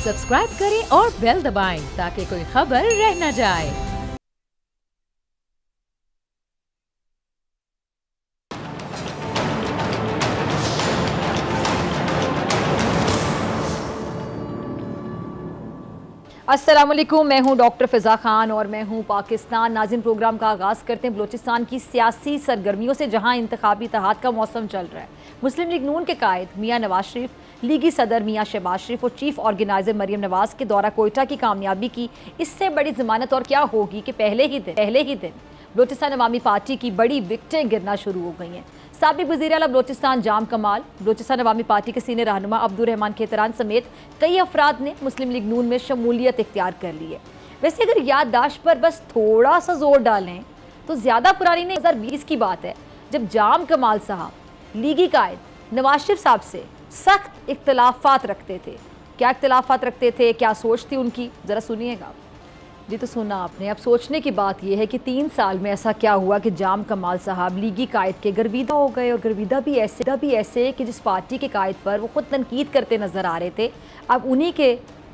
Subscribe करें और bell दबाएं ताकि कोई खबर रह न जाए। अस्सलाम वालेकुम, मैं हूं डॉक्टर फ़िज़ा खान और मैं हूं पाकिस्तान नाज़िम। प्रोग्राम का आगाज़ करते हैं बलूचिस्तान की सियासी सरगर्मियों से, जहां इंतखाबी इत्तेहाद का मौसम चल रहा है। मुस्लिम लीग नून के कायद मियां नवाज शरीफ, लीगी सदर मियां शहबाज शरीफ और चीफ ऑर्गेनाइजर मरियम नवाज के दौरा कोयटा की कामयाबी की इससे बड़ी ज़मानत और क्या होगी कि पहले ही दिन बलूचिस्तान अवामी पार्टी की बड़ी विकटें गिरना शुरू हो गई हैं। साबिक वज़ीर आला बलूचिस्तान जाम कमाल, बलूचिस्तान अवामी पार्टी के सीनियर रहनुमा अब्दुर्रहमान खेतरान समेत कई अफराद ने मुस्लिम लीग नून में शमूलियत इख्तियार कर ली है। वैसे अगर याददाश्त पर बस थोड़ा सा जोर डालें तो ज़्यादा पुरानी नहीं, 2020 की बात है जब जाम कमाल साहब लीगी कायद नवाज शरीफ साहब से सख्त इख्तलाफात रखते थे। क्या इख्तलाफात रखते थे, क्या सोच थी उनकी, ज़रा सुनिएगा। जी तो सुना आपने। अब सोचने की बात यह है कि 3 साल में ऐसा क्या हुआ कि जाम कमाल साहब लीगी कायद के गर्विदा हो गए, और गर्विदा भी ऐसे कि जिस पार्टी के कायद पर वो खुद तनकीद करते नज़र आ रहे थे अब उन्हीं के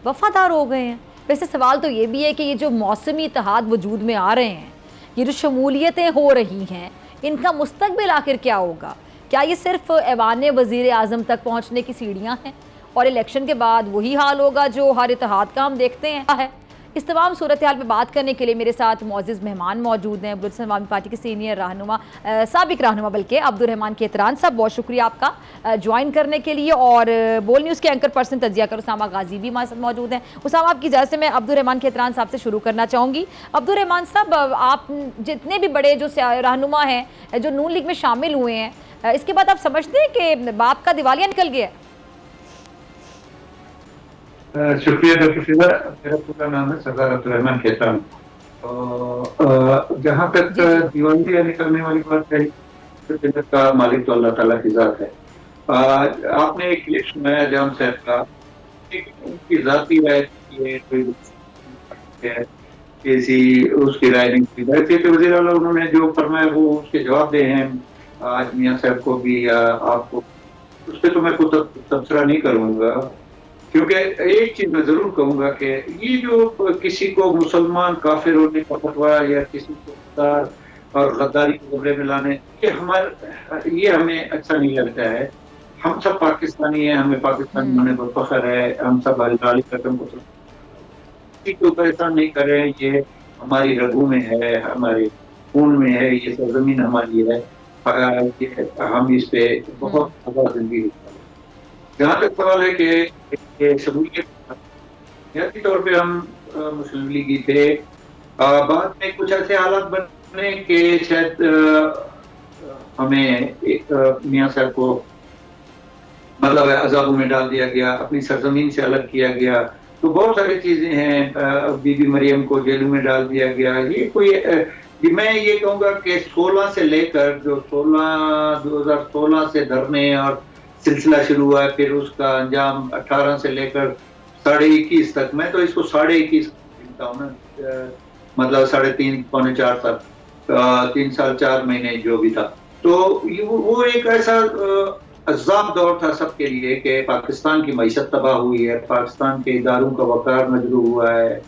वफादार हो गए हैं। वैसे सवाल तो ये भी है कि ये जो मौसमी इत्तेहाद वजूद में आ रहे हैं, ये जो शमूलियतें हो रही हैं, इनका मुस्तकबिल आखिर क्या होगा? क्या ये सिर्फ ऐवान वज़ीर आज़म तक पहुँचने की सीढ़ियाँ हैं और इलेक्शन के बाद वही हाल होगा जो हर इत्तेहाद का हम देखते हैं? इस तमाम सूरत हाल पर बात करने के लिए मेरे साथ मोअज़्ज़िज़ मेहमान मौजूद हैं। बलूचिस्तान अवामी पार्टी के सीनियर रहनुमा, साबिक रहनुमा बल्कि, अब्दुर्रहमान खेतरान साहब, बहुत शुक्रिया आपका ज्वाइन करने के लिए। और बोल न्यूज़ के एंकर पर्सन तजिया कर उसामा गाजी भी हमारे साथ मौजूद हैं। उसामा, आपकी इजाज़त से मैं अब्दुर्रहमान खेतरान साहब से शुरू करना चाहूँगी। अब्दुर्रहमान साहब, आप जितने भी बड़े जो रहनुमा हैं जो नून लीग में शामिल हुए हैं, इसके बाद आप समझते हैं कि बाप का दिवालिया निकल गया है? शुक्रिया डॉक्टर फ़िज़ा। मेरा पूरा नाम है सरदार अब्दुर्रहमान खेतरान। जहाँ तक दिवालिया निकलने वाली बात है, तो जन्नत का मालिक तो अल्लाह ताला की ज़ात है। आपने एक क्लिप सुनाया जाम साहब का, उनकी ज़ाती राय किसी उसकी राय नहीं थी। वैसे तो वज़ीर आला उन्होंने जो फरमाया वो उसके जवाब दे हैं आज मियाँ साहब को भी या आपको, उस पर तो मैं कुछ तबसरा नहीं करूँगा, क्योंकि एक चीज मैं जरूर कहूंगा कि ये जो किसी को मुसलमान काफिर होने का फतवा या किसी को इफ्तार और गद्दारी के कमरे में लाने, ये हमें अच्छा नहीं लगता है। हम सब पाकिस्तानी हैं, हमें पाकिस्तानी होने पर फख्र है, हम सब हलाली कदम को किसी को परेशान नहीं कर रहे हैं। ये हमारी रगों में है, हमारे खून में है, ये सरजमीन हमारी है, हम इस पे बहुत ज्यादा जिंदगी। जहाँ तक सवाल है कि शमूलियत, सियासी तौर पे हम मुस्लिम लीगी थे, बाद में कुछ ऐसे हालात बने कि शायद हमें मियाँ साहब को मतलब अजाबों में डाल दिया गया, अपनी सरजमीन से अलग किया गया। तो बहुत सारी चीजें हैं, बीबी मरियम को जेल में डाल दिया गया। ये कोई मैं ये कहूँगा कि 16 से लेकर जो 2016 से धरने और सिलसिला शुरू हुआ है, फिर उसका अंजाम 18 से लेकर 21.5 तक, मैं तो इसको 21.5 गिनता हूँ ना, मतलब 3.5 पौने 4 तक, 3 साल 4 महीने जो भी था। तो वो एक ऐसा अज़ाब दौर था सबके लिए कि पाकिस्तान की मईशत तबाह हुई है, पाकिस्तान के इदारों का वक़ार मजरूह हुआ है,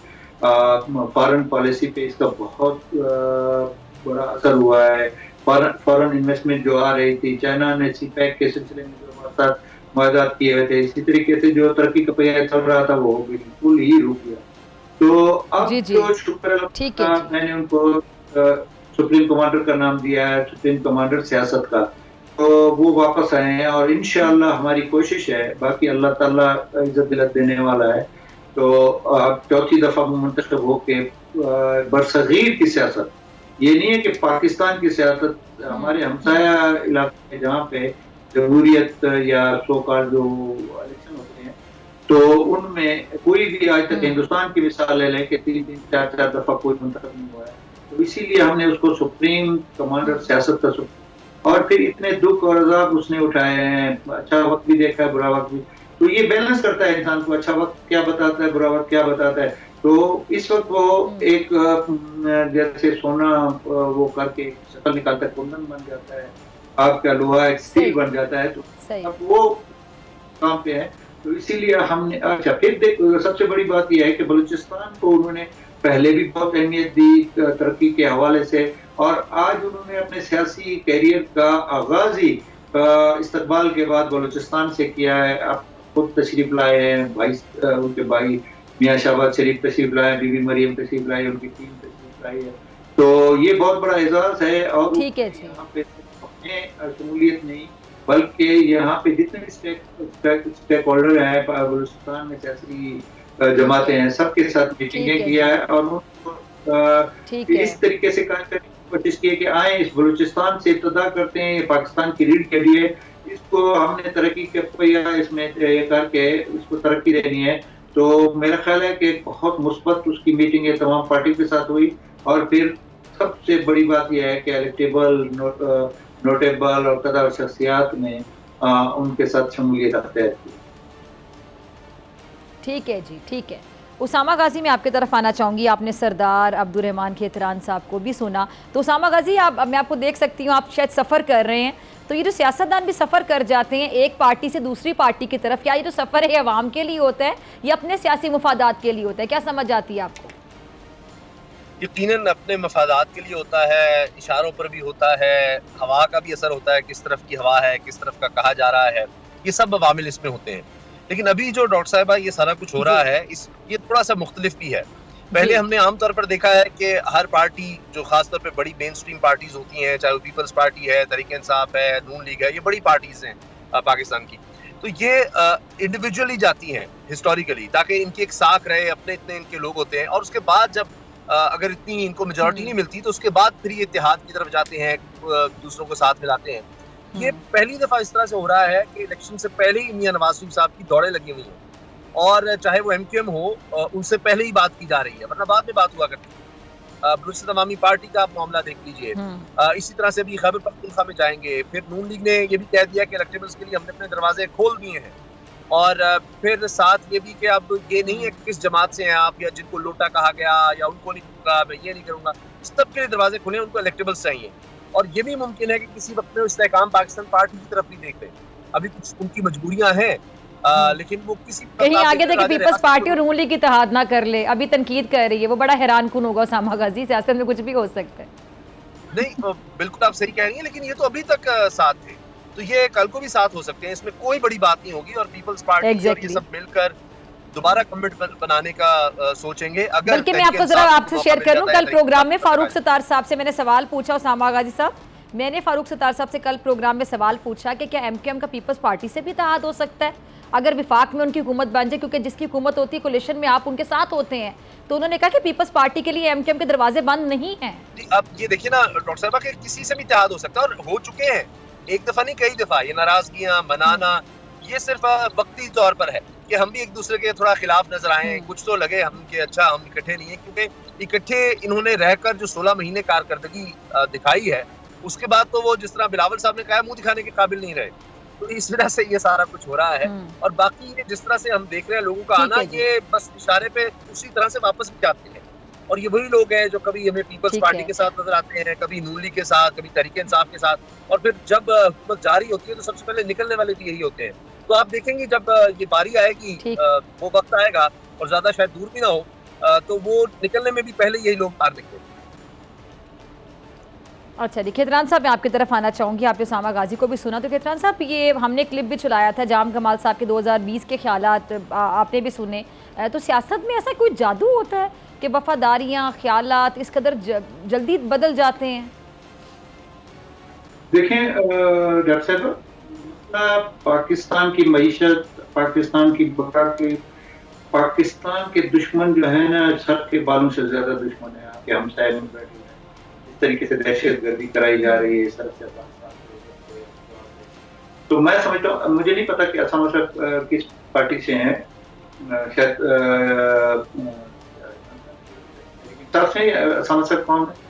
फॉरेन पॉलिसी पे इसका बहुत बड़ा असर हुआ है। फॉरेन इन्वेस्टमेंट जो आ रही थी, चाइना ने सीपैक के सिलसिले में जो हमारे साथ मुआहदात किए हुए थे, इसी तरीके से जो तरक्की का पहिया चल रहा था वो बिल्कुल ही रुक गया। तो अब जो शुक्र मैंने उनको सुप्रीम कमांडर का नाम दिया है, सुप्रीम कमांडर सियासत का, तो वो वापस आए हैं और इंशाअल्लाह हमारी कोशिश है, बाकी अल्लाह ताला इज्जत दिलत देने वाला है। तो चौथी दफा मुंतखब होके बरसगीर की सियासत, ये नहीं है कि पाकिस्तान की सियासत, हमारे हमसाया इलाके में जहाँ पे जमहूरियत या सो कॉल्ड जो इलेक्शन होते हैं, तो उनमें कोई भी आज तक हिंदुस्तान की मिसाल ले लें कि 3-3, 4-4 दफा कोई मुंतखब नहीं हुआ है। तो इसीलिए हमने उसको सुप्रीम कमांडर सियासत का, और फिर इतने दुख और अजाब उसने उठाए हैं, अच्छा वक्त भी देखा है, बुरा वक्त भी। तो ये बैलेंस करता है इंसान को, अच्छा वक्त क्या बताता है, बुरा वक्त क्या बताता है। तो इस वक्त वो एक जैसे सोना वो करके शक्ल निकालता है, कुंदन बन जाता है, आपका लोहा एक स्टील बन जाता है। तो अब वो काम पे है। तो इसीलिए हमने अच्छा फिर सबसे बड़ी बात यह है कि बलूचिस्तान को उन्होंने पहले भी बहुत अहमियत दी तरक्की के हवाले से, और आज उन्होंने अपने सियासी कैरियर का आगाज ही इस्तकबाल के बाद बलूचिस्तान से किया है। आप खुद तशरीफ लाए हैं, उनके भाई मियाँ शहबाज शरीफ तशरीफ लाए, बीबी मरियम तशरीफ लाई, उनकी टीम तशरीफ लाई है, तो ये बहुत बड़ा एजाज है। और यहाँ पे शमूलियत नहीं बल्कि यहाँ पे जितने स्टेक होल्डर हैं बलूचिस्तान में, सियासी जमातें हैं, सबके साथ मीटिंगें किया है और इस तरीके से काम करने की कोशिश की है कि आए इस बलूचिस्तान से इब्तिदा करते हैं, पाकिस्तान की रीढ़ के लिए इसको हमने तरक्की के इसमें ये करके इसको तरक्की देनी है। तो मेरा ख्याल है कि बहुत मुस्बत उसकी मीटिंगें तमाम पार्टी के साथ हुई, और फिर सबसे बड़ी बात यह है कि एलिक्टेबल नोटेबल और कदर शख्सियात में उनके साथ शमूलियत अख्तियार की। ठीक है जी, ठीक है। उसामा गाजी, मैं आपकी तरफ आना चाहूँगी। आपने सरदार अब्दुर्रहमान खेतरान साहब को भी सुना, तो उसामा गाजी मैं आपको देख सकती हूँ, आप शायद सफ़र कर रहे हैं, तो ये जो सियासतदान भी सफ़र कर जाते हैं एक पार्टी से दूसरी पार्टी की तरफ, क्या ये जो सफ़र है अवाम के लिए होता है या अपने सियासी मुफादात के लिए होता है, क्या समझ आती है आपको? यकीनन अपने मफादात के लिए होता है, इशारों पर भी होता है, हवा का भी असर होता है, किस तरफ की हवा है, किस तरफ का कहा जा रहा है, ये सब अवामिल इसमें होते हैं। लेकिन अभी जो डॉक्टर साहिबा ये सारा कुछ हो रहा है ये थोड़ा सा मुख्तलिफ भी है। पहले हमने आमतौर पर देखा है कि हर पार्टी जो खासतौर पर बड़ी मेन स्ट्रीम पार्टीज होती हैं, चाहे वो पीपल्स पार्टी है, तहरीक-ए-इंसाफ है, नून लीग है, ये बड़ी पार्टीज हैं पाकिस्तान की, तो ये इंडिविजुअली जाती हैं हिस्टोरिकली, ताकि इनकी एक साख रहे, अपने इतने इनके लोग होते हैं, और उसके बाद जब अगर इतनी इनको मेजॉरिटी नहीं मिलती तो उसके बाद फिर ये इत्तेहाद की तरफ जाते हैं, दूसरों को साथ मिलाते हैं। ये पहली दफा इस तरह से हो रहा है कि इलेक्शन से पहले ही मियां नवाज शरीफ साहब की दौड़े लगी हुई हैं, और चाहे वो MQM हो उनसे पहले ही बात की जा रही है, वरना बाद में बात हुआ करती है। बलूचिस्तान अवामी पार्टी का आप मामला देख लीजिए, इसी तरह से भी खैबर पख्तूनख्वा में जाएंगे। फिर नून लीग ने ये भी कह दिया कि इलेक्टेबल्स के लिए हमने अपने दरवाजे खोल दिए हैं, और फिर साथ ये भी कि अब ये नहीं है कि किस जमात से हैं आप, या जिनको लोटा कहा गया या उनको नहीं दूंगा, मैं ये नहीं करूंगा, सब के लिए दरवाजे खुले, उनको इलेक्टेबल्स चाहिए। और ये भी मुमकिन है कि किसी वक्त में इस्तेहकाम पाकिस्तान पार्टी की तरफ भी देख लें, अभी कुछ उनकी मजबूरियां हैं, लेकिन वो किसी कहीं आगे तक पीपल्स पार्टी और नून लीग की इत्तेहाद ना कर ले, अभी तनकीद कर रही है, वो बड़ा हैरान कुन होगा। उसामा गाजी, सियासत में कुछ भी हो सकता है। नहीं, बिल्कुल आप सही कह रही हैं, लेकिन ये तो अभी तक साथ थे, तो ये कल को भी साथ हो सकते हैं, इसमें कोई बड़ी बात नहीं होगी, और पीपल्स पार्टी और ये सब मिलकर दोबारा कमिटमेंट बनाने का सोचेंगे। अगर बल्कि मैं आपको जरा आपसे शेयर कर लूं, कल प्रोग्राम में फारूक सत्तार साहब से मैंने सवाल पूछा, उसामा गाजी साहब, मैंने फारूक सत्तार साहब से कल प्रोग्राम में सवाल पूछा कि क्या MQM का पीपल्स पार्टी से भी इत्तेहाद हो सकता है अगर विफाक में उनकी हुकूमत बन जाए, क्योंकि जिसकी हुकूमत होती है कोलिशन में आप उनके साथ होते हैं, तो उन्होंने कहा कि पीपल्स पार्टी के लिए MQM के दरवाजे बंद नहीं है। अब ये देखिए ना डॉक्टर साहब के किसी से भी इत्तेहाद हो सकता है, और हो चुके हैं, एक दफा नहीं कई दफा। ये नाराजगियां मनाना ये सिर्फ वक्ती तौर पर है कि हम भी एक दूसरे के थोड़ा खिलाफ नजर आए, कुछ तो लगे हम कि अच्छा हम इकट्ठे नहीं है, क्योंकि इकट्ठे इन्होंने रहकर जो 16 महीने कारकर्दगी दिखाई है, उसके बाद तो वो जिस तरह बिलावल साहब ने कहा मुंह दिखाने के काबिल नहीं रहे, तो इस वजह से ये सारा कुछ हो रहा है। और बाकी ये जिस तरह से हम देख रहे हैं लोगों का आना, ये बस इशारे पे उसी तरह से वापस भी जाते हैं, और ये वही लोग हैं जो कभी हमें पीपल्स पार्टी के साथ नजर आते हैं, कभी नून लीग के साथ, कभी तहरीक-ए-इंसाफ के साथ, और फिर जब हुकूमत जारी होती है तो सबसे पहले निकलने वाले भी यही होते हैं। तो आप देखेंगे जब ये बारी आएगी, वो वक्त आएगा और ज्यादा शायद दूर भी ना हो, तो वो निकलने में भी पहले यही लोग बाहर निकले। अच्छा जी, खेतरान साहब मैं आपकी तरफ आना चाहूँगी। आपने उसामा गाजी को भी सुना, तो खेतरान साहब ये हमने क्लिप भी चलाया था जाम कमाल साहब के 2020 के ख्यालात, आपने भी सुने, तो सियासत में ऐसा कोई जादू होता है कि वफादारियाँ ख्यालात इस कदर जल्दी बदल जाते हैं? देखें डॉक्टर साहब, पाकिस्तान की मईशत, पाकिस्तान की बका के, पाकिस्तान के दुश्मन जो है ना, सर के बालों से ज्यादा दुश्मन है आपके हमसाये में बैठे हैं। इस तरीके से दहशतगर्दी कराई जा रही है सर से, तो मैं समझता हूँ, मुझे नहीं पता कि उसामा साहब किस पार्टी से हैं, शायद उसामा साहब कौन है?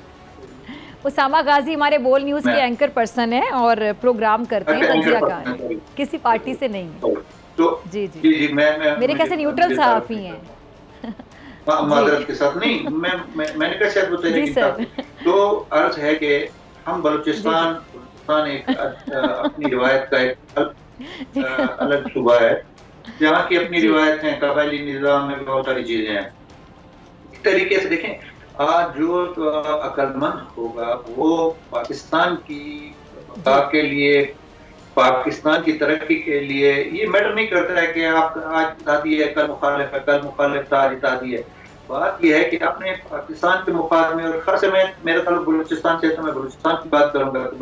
उसामा गाजी हमारे बोल न्यूज के एंकर पर्सन है और प्रोग्राम करते हैं, तंज़ियाकार, किसी पार्टी से नहीं है। तो जी जी जी मैं मेरे कैसे न्यूट्रल सहाफ़ी हैं। मादरत के साथ नहीं, मैंने कहा शायद बताइए। तो अर्ज है कि हम बलूचिस्तान एक अपनी रिवायत का एक अलग सूबा है, जहाँ की अपनी रिवायत है, कबायली निज़ाम में बहुत सारी चीजें हैं। इस तरीके से देखें, आज जो अक्लमंद होगा वो पाकिस्तान की बका के लिए, पाकिस्तान की तरक्की के लिए, ये मैटर नहीं करता है कि आप आज इत्तेहादी है, कल मुखालिफ है, कल मुखालिफ था, आज इत्तेहादी है। बात यह है कि अपने पाकिस्तान के मुकाबले, और खास से मैं, मेरा ताल्लुक बलूचिस्तान से है तो मैं बलूचिस्तान की बात करूंगा। तो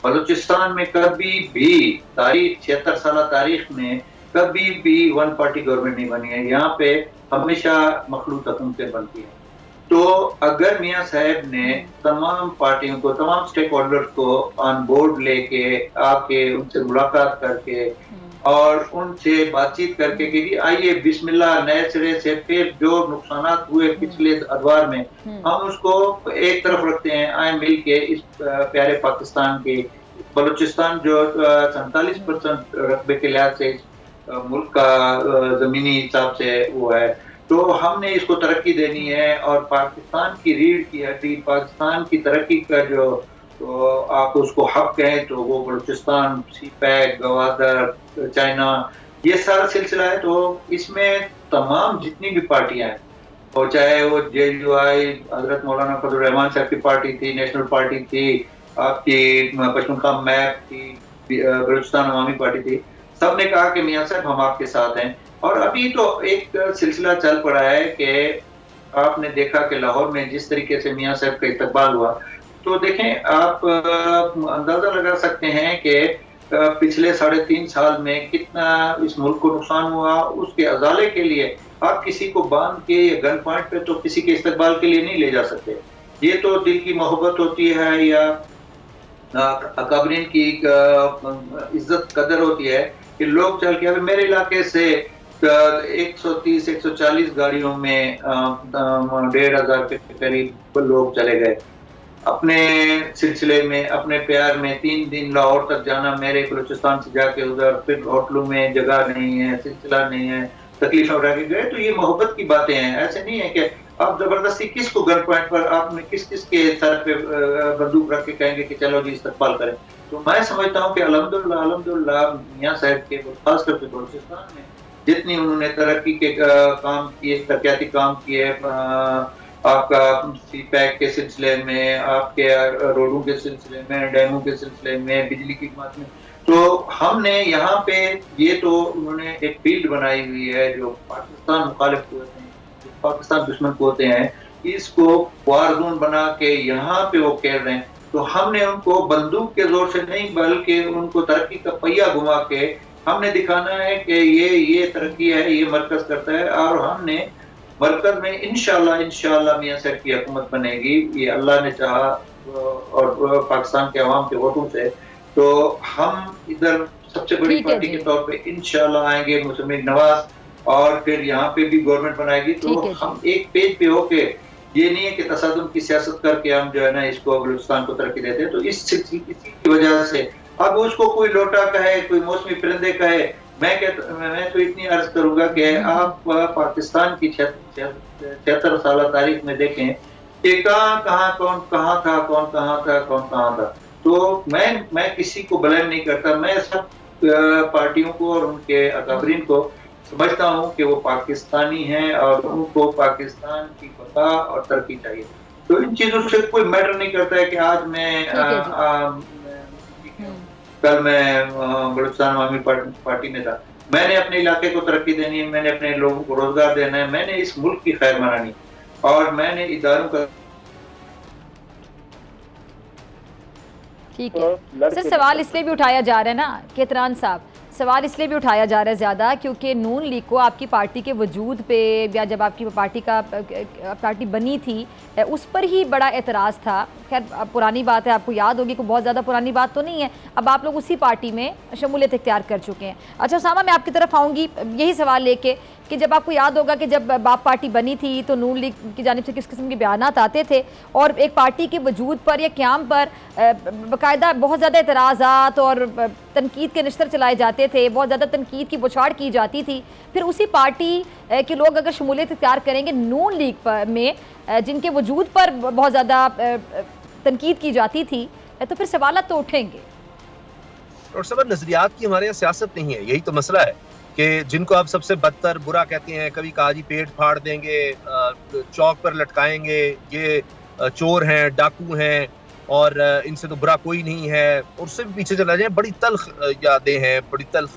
बलूचिस्तान में कभी भी तारीख 76 साल तारीख में कभी भी वन पार्टी गवर्नमेंट नहीं बनी है। यहाँ पे हमेशा मखलूत हुकूमतें बनती हैं। तो अगर मियां साहब ने तमाम पार्टियों को, तमाम स्टेक होल्डर्स को ऑन बोर्ड लेके आके उनसे मुलाकात करके और उनसे बातचीत करके कि आइए बिस्मिल्लाह नए सिरे से फिर जो नुकसानात हुए पिछले अदवार में हम उसको एक तरफ रखते हैं, आए मिल के इस प्यारे पाकिस्तान के, बलूचिस्तान जो 47% रकबे के लिहाज से मुल्क का जमीनी हिसाब से वो है, तो हमने इसको तरक्की देनी है। और पाकिस्तान की रीढ़ की हड्डी, पाकिस्तान की तरक्की का जो, तो आप उसको हक कहें तो वो बलूचिस्तान, सीपैक, गवादर, चाइना, ये सारा सिलसिला है। तो इसमें तमाम जितनी भी पार्टियां हैं, और चाहे वो JUI हजरत मौलाना फजल रहमान साहब की पार्टी थी, नेशनल पार्टी थी, आपकी पश्तूनख्वा मैप थी, बलूचिस्तान अवामी पार्टी थी, सब ने कहा कि मियां साहब हम आपके साथ हैं। और अभी तो एक सिलसिला चल पड़ा है कि आपने देखा कि लाहौर में जिस तरीके से मियां साहब का इस्तकबाल हुआ, तो देखें आप अंदाजा लगा सकते हैं कि पिछले 3.5 साल में कितना इस मुल्क को नुकसान हुआ। उसके अजाले के लिए आप किसी को बांध के या गन पॉइंट पे तो किसी के इस्तकबाल के लिए नहीं ले जा सकते। ये तो दिल की मोहब्बत होती है या अकाबरीन की इज्जत कदर होती है कि लोग चल के, अभी मेरे इलाके से 130-140 गाड़ियों में 1,500 के करीब लोग चले गए अपने सिलसिले में, अपने प्यार में। 3 दिन लाहौर तक जाना, मेरे बलूचिस्तान से जाके उधर, फिर होटलों में जगह नहीं है, सिलसिला नहीं है, तकलीफ रह गए। तो ये मोहब्बत की बातें हैं। ऐसे नहीं है कि आप जबरदस्ती किसको गन पॉइंट पर आपने किस के सर पे बंदूक रख के कहेंगे कि चलो जी इस्तकबाल करें। तो मैं समझता हूँ कि अल्हम्दुलिल्लाह मियां साहब के, खास करके बलूचिस्तान में जितनी उन्होंने तरक्की के काम किए, तरक्याती काम किए, आपका सीपैक के सिलसिले में, आपके रोडों के सिलसिले में, डैमों के सिलसिले में, बिजली की बात में, तो हमने यहाँ पे ये तो उन्होंने एक फील्ड बनाई हुई है जो पाकिस्तान मुखालिफ होते हैं, जो पाकिस्तान दुश्मन होते हैं, इसको वार जोन बना के यहाँ पे वो खेल रहे हैं। तो हमने उनको बंदूक के जोर से नहीं, बल्कि उनको तरक्की का पहिया घुमा के हमने दिखाना है कि ये तरक्की है, ये मरकज करता है। और हमने मरकज में इंशाल्लाह मियां साहब की हुकूमत बनेगी, ये अल्लाह ने चाहा, और पाकिस्तान के अवाम के वोटों से। तो हम इधर सबसे बड़ी पार्टी के तौर पे इंशाल्लाह आएंगे, मुस्लिम लीग नवाज, और फिर यहाँ पे भी गवर्नमेंट बनाएगी। तो हम एक पेज पे होके, ये नहीं है कि तसादुम की सियासत करके हम जो है ना इसको बलूचिस्तान को तरक्की देते हैं। तो इसी की वजह से अब उसको कोई लोटा कहे, कोई मौसमी परिंदे कहे, मैं तो इतनी अर्ज करूंगा कि आप पाकिस्तान की 76 साल तारीख में देखें कि कौन कहाँ था। तो मैं किसी को ब्लेम नहीं करता, मैं सब पार्टियों को और उनके अकाबरीन को समझता हूँ कि वो पाकिस्तानी हैं और उनको पाकिस्तान की बका और तरक्की चाहिए। तो इन चीजों से कोई मैटर नहीं करता है कि आज मैं कल मैं बलूचिस्तान अवामी पार्टी में था। मैंने अपने इलाके को तरक्की देनी है, मैंने अपने लोगों को रोजगार देना है, मैंने इस मुल्क की खैर मनानी, और मैंने इदारों का। ठीक है सर, सवाल इसलिए भी उठाया जा रहा है ना केतरान साहब, सवाल इसलिए भी उठाया जा रहा है ज़्यादा क्योंकि नून लीग को आपकी पार्टी के वजूद पे, या जब आपकी पार्टी बनी थी उस पर ही बड़ा एतराज़ था। खैर पुरानी बात है, आपको याद होगी, कोई बहुत ज़्यादा पुरानी बात तो नहीं है। अब आप लोग उसी पार्टी में शमूलियत इख्तियार कर चुके हैं। अच्छा उसामा, मैं आपकी तरफ आऊँगी यही सवाल लेके कि जब आपको याद होगा कि जब बाप पार्टी बनी थी तो नून लीग की जानिब से किस किस्म के बयानात आते थे, और एक पार्टी के वजूद पर या क़याम पर बाकायदा बहुत ज़्यादा एतराज़ात और तनकीद के निश्तर चलाए जाते थे, बहुत ज़्यादा तनकीद की बौछार की जाती थी। फिर उसी पार्टी के लोग अगर शमूलियत इख्तियार करेंगे नून लीग में, जिनके वजूद पर बहुत ज़्यादा तनकीद की जाती थी, तो फिर सवाल तो उठेंगे। और सब नजरियात की हमारे यहाँ सियासत नहीं है। यही तो मसला है कि जिनको आप सबसे बदतर बुरा कहते हैं, कभी कहा जी पेट फाड़ देंगे, चौक पर लटकाएंगे, ये चोर हैं, डाकू हैं और इनसे तो बुरा कोई नहीं है, और उससे भी पीछे चला जाए, बड़ी तल्ख यादें हैं, बड़ी तल्ख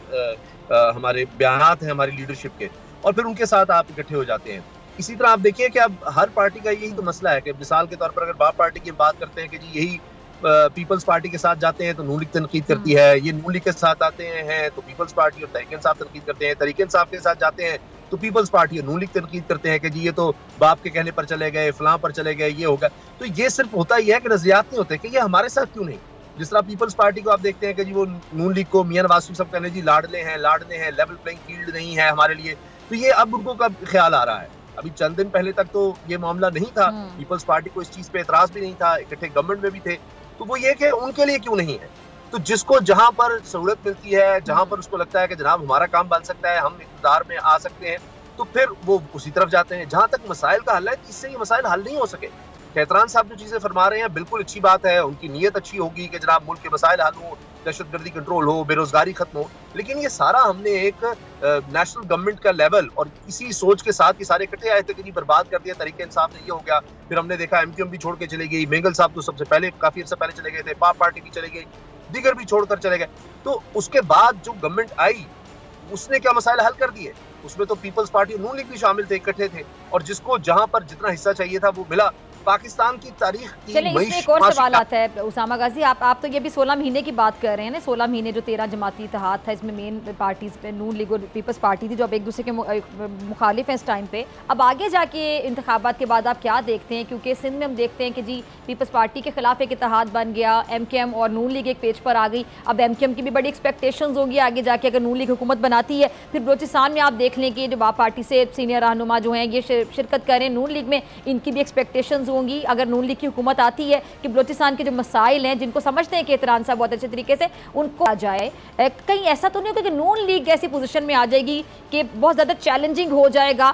हमारे बयानात हैं हमारी लीडरशिप के, और फिर उनके साथ आप इकट्ठे हो जाते हैं। इसी तरह आप देखिए कि अब हर पार्टी का यही तो मसला है कि मिसाल के तौर पर अगर बाप पार्टी की बात करते हैं कि जी यही पीपल्स पार्टी के साथ जाते हैं तो नून लीग तनकीद करती है, ये नून लीग के साथ आते हैं तो पीपल्स पार्टी और तहरीक इंसाफ तनकीद करते हैं, तहरीक इंसाफ के साथ जाते हैं तो पीपल्स पार्टी और नून लीग तनकीद करते हैं कि जी ये तो बाप के कहने पर चले गए, फलां पर चले गए, ये होगा। तो ये सिर्फ होता ही है कि नजरियात नहीं होते कि ये हमारे साथ क्यों नहीं। जिस तरह पीपल्स पार्टी को आप देखते हैं कि जी वो नून लीग को मियां नवाज शरीफ सब कहने जी लाडले हैं, लेवल प्लेइंग फील्ड नहीं है हमारे लिए, तो ये अब उनको कब ख्याल आ रहा है। अभी चंद दिन पहले तक तो ये मामला नहीं था, पीपल्स पार्टी को इस चीज पे एतराज भी नहीं था, इकट्ठे गवर्नमेंट में भी थे, तो वो ये कि उनके लिए क्यों नहीं है। तो जिसको जहां पर सहूलत मिलती है, जहां पर उसको लगता है कि जनाब हमारा काम बन सकता है, हम इक़्तिदार में आ सकते हैं, तो फिर वो उसी तरफ जाते हैं। जहां तक मसाइल का हल है, इससे ये मसाइल हल नहीं हो सके। कहतरान साहब जो चीजें फरमा रहे हैं बिल्कुल अच्छी बात है, उनकी नीयत अच्छी होगी कि जनाब मुल्क के मसाइल हल हो, दहशतगर्दी कंट्रोल हो, बेरोजगारी खत्म हो, लेकिन ये सारा हमने एक नेशनल गवर्नमेंट का लेवल और इसी सोच के साथ ही सारे इकट्ठे आए थे कि बर्बाद कर दिया तहरीक इंसाफ ने, ये हो गया। फिर हमने देखा एमक्यूएम भी छोड़ के चले गई, मेंगल साहब तो सबसे पहले काफी अर्सा पहले चले गए थे, पाप पार्टी भी चले गई, दीगर भी छोड़कर चले गए। तो उसके बाद जो गवर्नमेंट आई उसने क्या मसाइल हल कर दिए, उसमें तो पीपल्स पार्टी और नून लीग भी शामिल थे, इकट्ठे थे, और जिसको जहां पर जितना हिस्सा चाहिए था वो मिला। पाकिस्तान की तारीख की चलिए इसमें एक और सवाल आता है उसामा गाजी, आप तो ये भी 16 महीने की बात कर रहे हैं ना, 16 महीने जो 13 जमाती इत्तेहाद था, इसमें मेन पार्टीज पे नून लीग और पीपल्स पार्टी थी जो अब एक दूसरे के मुखालिफ हैं इस टाइम पे। अब आगे जाके इंतखाबात के बाद आप क्या देखते हैं, क्योंकि सिंध में हम देखते हैं कि जी पीपल्स पार्टी के खिलाफ एक इत्तेहाद बन गया, एमकेएम और नून लीग एक पेज पर आ गई। अब एमकेएम की भी बड़ी एक्सपेक्टेशंस होगी आगे जाके अगर नून लीग हुकूमत बनाती है। फिर बलोचिस्तान में आप देख लें कि जो बाप पार्टी से सीनियर रहनुमा जो हैं ये शिरकत करें नून लीग में, इनकी भी एक्सपेक्टेशंस होंगी अगर नून लीग की हुकूमत आती है कि बलोचिस्तान के जो मसाइल हैं जिनको समझते हैं कि कहतरान साहब बहुत अच्छे तरीके से उनको आ जाए। कहीं ऐसा तो नहीं होगा कि नून लीग ऐसी पोजीशन में आ जाएगी कि बहुत ज़्यादा चैलेंजिंग हो जाएगा,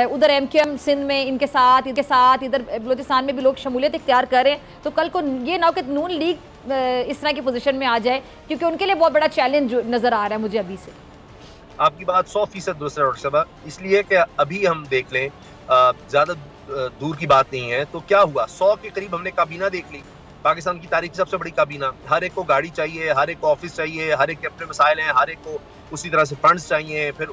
उधर एमकेएम सिंध में इनके साथ इधर बलोचिस्तान में भी लोग शमूलियत इख्तियार करें, तो कल को ये ना हो कि नून लीग इस तरह की पोजीशन में आ जाए, क्योंकि उनके लिए बहुत बड़ा चैलेंज नज़र आ रहा है मुझे अभी से। आपकी बात 100% दूसरा डॉक्टर साहब, इसलिए कि अभी हम देख लें ज़्यादा दूर की बात नहीं है, तो क्या हुआ 100 के करीब हमने काबीना देख ली, पाकिस्तान की तारीख की सबसे बड़ी काबीना। हर एक को गाड़ी चाहिए, हर एक को ऑफिस चाहिए, हर एक के अपने मसाइल हैं, हर एक को उसी तरह से फंड्स चाहिए। फिर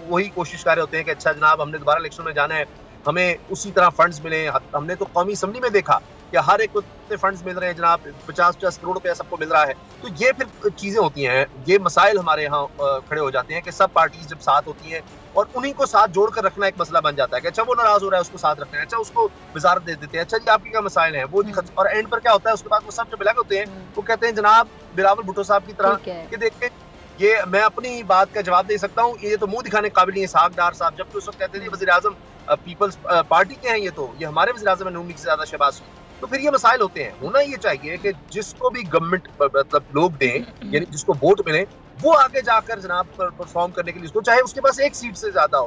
वही कोशिश कर रहे होते हैं कि अच्छा जनाब हमने दोबारा इलेक्शन में जाना है, हमें उसी तरह फंड्स मिले। हमने तो कौमी असम्बली में देखा कि हर एक को फंड्स मिल रहे हैं जनाब, 50-50 करोड़ रुपया सबको मिल रहा है। तो ये फिर चीजें होती हैं, ये मसाइल हमारे यहाँ खड़े हो जाते हैं कि सब पार्टीज जब साथ होती हैं और उन्हीं को साथ जोड़कर रखना एक मसला बन जाता है कि अच्छा वो नाराज हो रहा है उसको साथ रखना है, अच्छा उसको वजारत दे देते हैं, अच्छा जी आपके क्या मसाइल हैं वो, और एंड पर क्या होता है उसके बाद वो सब जब मिला होते हैं वो कहते हैं जनाब बिलावल भुट्टो साहब की तरह कि देखिए ये मैं अपनी बात का जवाब दे सकता हूँ, ये तो मुंह दिखाने के काबिल नहीं है इसहाक डार साहब, जबकि उस वक्त कहते थे वज़ीर आज़म पीपल्स पार्टी के हैं, ये हमारे वज़ीर आज़म है नून लीग से ज्यादा शहबाज शरीफ। तो फिर ये मसाइल होते हैं। होना ये चाहिए कि जिसको भी गवर्नमेंट मतलब लोग दें, यानी जिसको वोट मिले, वो आगे जाकर जनाब परफॉर्म करने के लिए उसको, चाहे उसके पास एक सीट से ज्यादा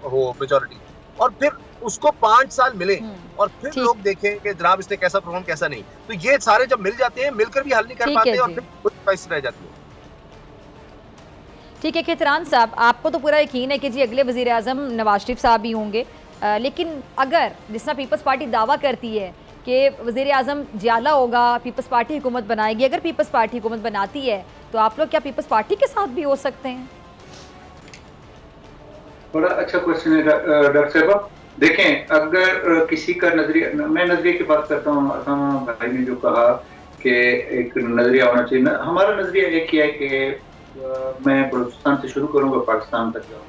हो मेजॉरिटी, और फिर उसको 5 साल मिले और फिर लोग देखें कि जनाब इसने कैसा परफॉर्म कैसा नहीं। तो ये सारे जब मिल जाते हैं मिलकर भी हल नहीं कर पाते और फिर चॉइस रह जाती है। ठीक है कहतरान साहब, आपको तो पूरा यकीन है कि जी अगले वज़ीर आज़म नवाज शरीफ साहब ही होंगे, लेकिन अगर जिस तरह पीपल्स पार्टी दावा करती है कि वज़ीर आज़म जियाला होगा, पीपल्स पार्टी हुकूमत बनाएगी, अगर पीपल्स पार्टी हुकूमत बनाती है तो आप लोग क्या पीपल्स पार्टी के साथ भी हो सकते हैं? बड़ा अच्छा क्वेश्चन है डॉक्टर साहब। देखें, अगर किसी का नजरिया, मैं नजरिए की बात करता हूँ, असामा भाई ने जो कहा कि एक नजरिया होना चाहिए, हमारा नजरिया एक ही है कि मैं बलूचिस्तान से शुरू करूंगा, पाकिस्तान तक जाऊंगा।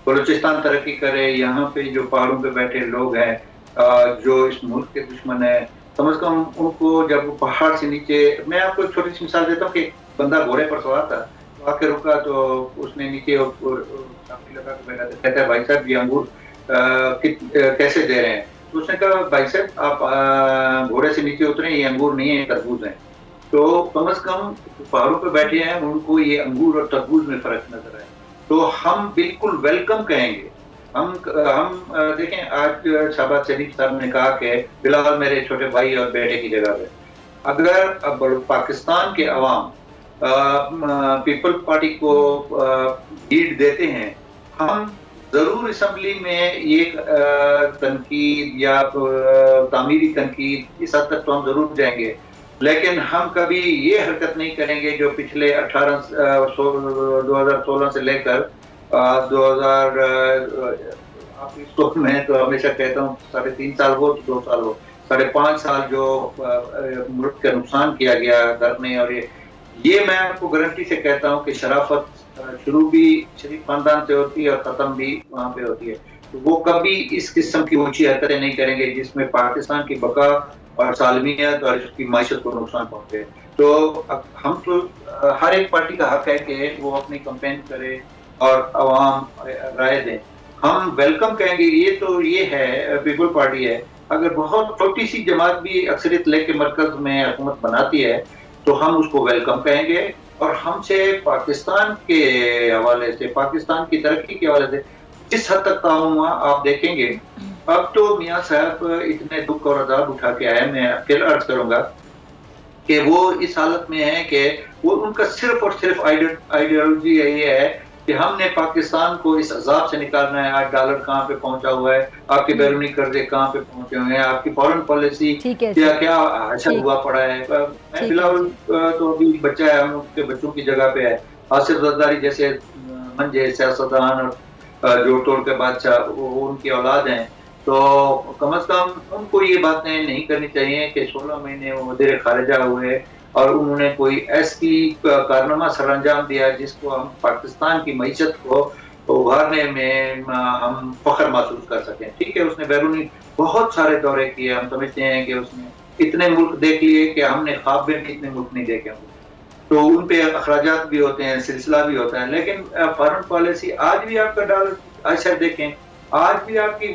बलूचिस्तान तरक्की करे, यहाँ पे जो पहाड़ों पे बैठे लोग हैं जो इस मुल्क के दुश्मन है, कम से कम उनको जब वो पहाड़ से नीचे, मैं आपको एक छोटी सी मिसाल देता हूँ कि बंदा घोड़े पर सवार था, तो आके रुका तो उसने नीचे लगा के बैठा था, कहता है भाई साहब ये अंगूर कैसे दे रहे हैं? तो उसने कहा भाई साहब आप घोड़े से नीचे उतरे, ये अंगूर नहीं है, तरबूज है। तो कम से कम पहाड़ों पे बैठे हैं उनको ये अंगूर और तरबूज में फर्क नजर आए, तो हम बिल्कुल वेलकम कहेंगे। हम देखें, आज शहबाज शरीफ साहब ने कहा कि बिलावल मेरे छोटे भाई और बेटे की जगह पे, अगर अब पाकिस्तान के अवाम पीपल पार्टी को लीड देते हैं, हम जरूर असेंबली में ये तनकीद या तामीरी तनकीद इस हद तक तो हम जरूर जाएंगे, लेकिन हम कभी ये हरकत नहीं करेंगे जो पिछले 2016 से लेकर 2000 इसको मैं तो हमेशा कहता हूँ 3.5 साल हो तो 2 साल हो, 5.5 साल जो मुल्क का नुकसान किया गया करने, और ये मैं आपको गारंटी से कहता हूँ कि शराफत शुरू भी शरीफ खानदान से होती है और खत्म भी वहाँ पे होती है। तो वो कभी इस किस्म की ऊंची हरकतें नहीं करेंगे जिसमें पाकिस्तान की बका और सालमियत और इसकी माइशत को नुकसान पहुंचे। तो हम तो हर एक पार्टी का हक है कि वो अपनी कैंपेन करे और अवाम राय दें। हम वेलकम कहेंगे, ये है पीपल पार्टी है। अगर बहुत छोटी सी जमात भी अक्सरियत लेके मरकज में हुकूमत बनाती है तो हम उसको वेलकम कहेंगे, और हमसे पाकिस्तान के हवाले से, पाकिस्तान की तरक्की के हवाले से जिस हद तक ताउन हुआ आप देखेंगे। अब तो मियां साहब इतने दुख और अजाब उठा के आए, मैं फिर अर्ज करूंगा कि वो इस हालत में है कि वो उनका सिर्फ और सिर्फ आइडियोलॉजी ये है कि हमने पाकिस्तान को इस अजाब से निकालना है। आज डॉलर कहाँ पे पहुंचा हुआ है, आपके बैरूनी कर्जे कहाँ पे पहुंचे हुए हैं, आपकी फॉरेन पॉलिसी क्या अच्छा हुआ पड़ा है। मैं फिलहाल तो अभी बच्चा है, हम उसके बच्चों की जगह पे है। आसिफ जरदारी जैसे मंजे सियासतदान और जोड़ तोड़ के बादशाह वो उनकी औलाद हैं, तो कम से कम उनको ये बातें नहीं करनी चाहिए कि 16 महीने वो वज़ीर खारिजा हुए और उन्होंने कोई ऐसी कारनामा सरअंजाम दिया जिसको हम पाकिस्तान की मईशत को उभारने में हम फख्र महसूस कर सकें। ठीक है, उसने बैरूनी बहुत सारे दौरे किए, हम समझते हैं कि उसने इतने मुल्क देख लिए कि हमने ख्वाब में भी इतने मुल्क नहीं देखे होंगे, तो उन पे अखराजात भी होते हैं, सिलसिला भी होता है। लेकिन फॉरेन पॉलिसी आज भी आपका डॉलर अच्छा देखें, आज भी आपकी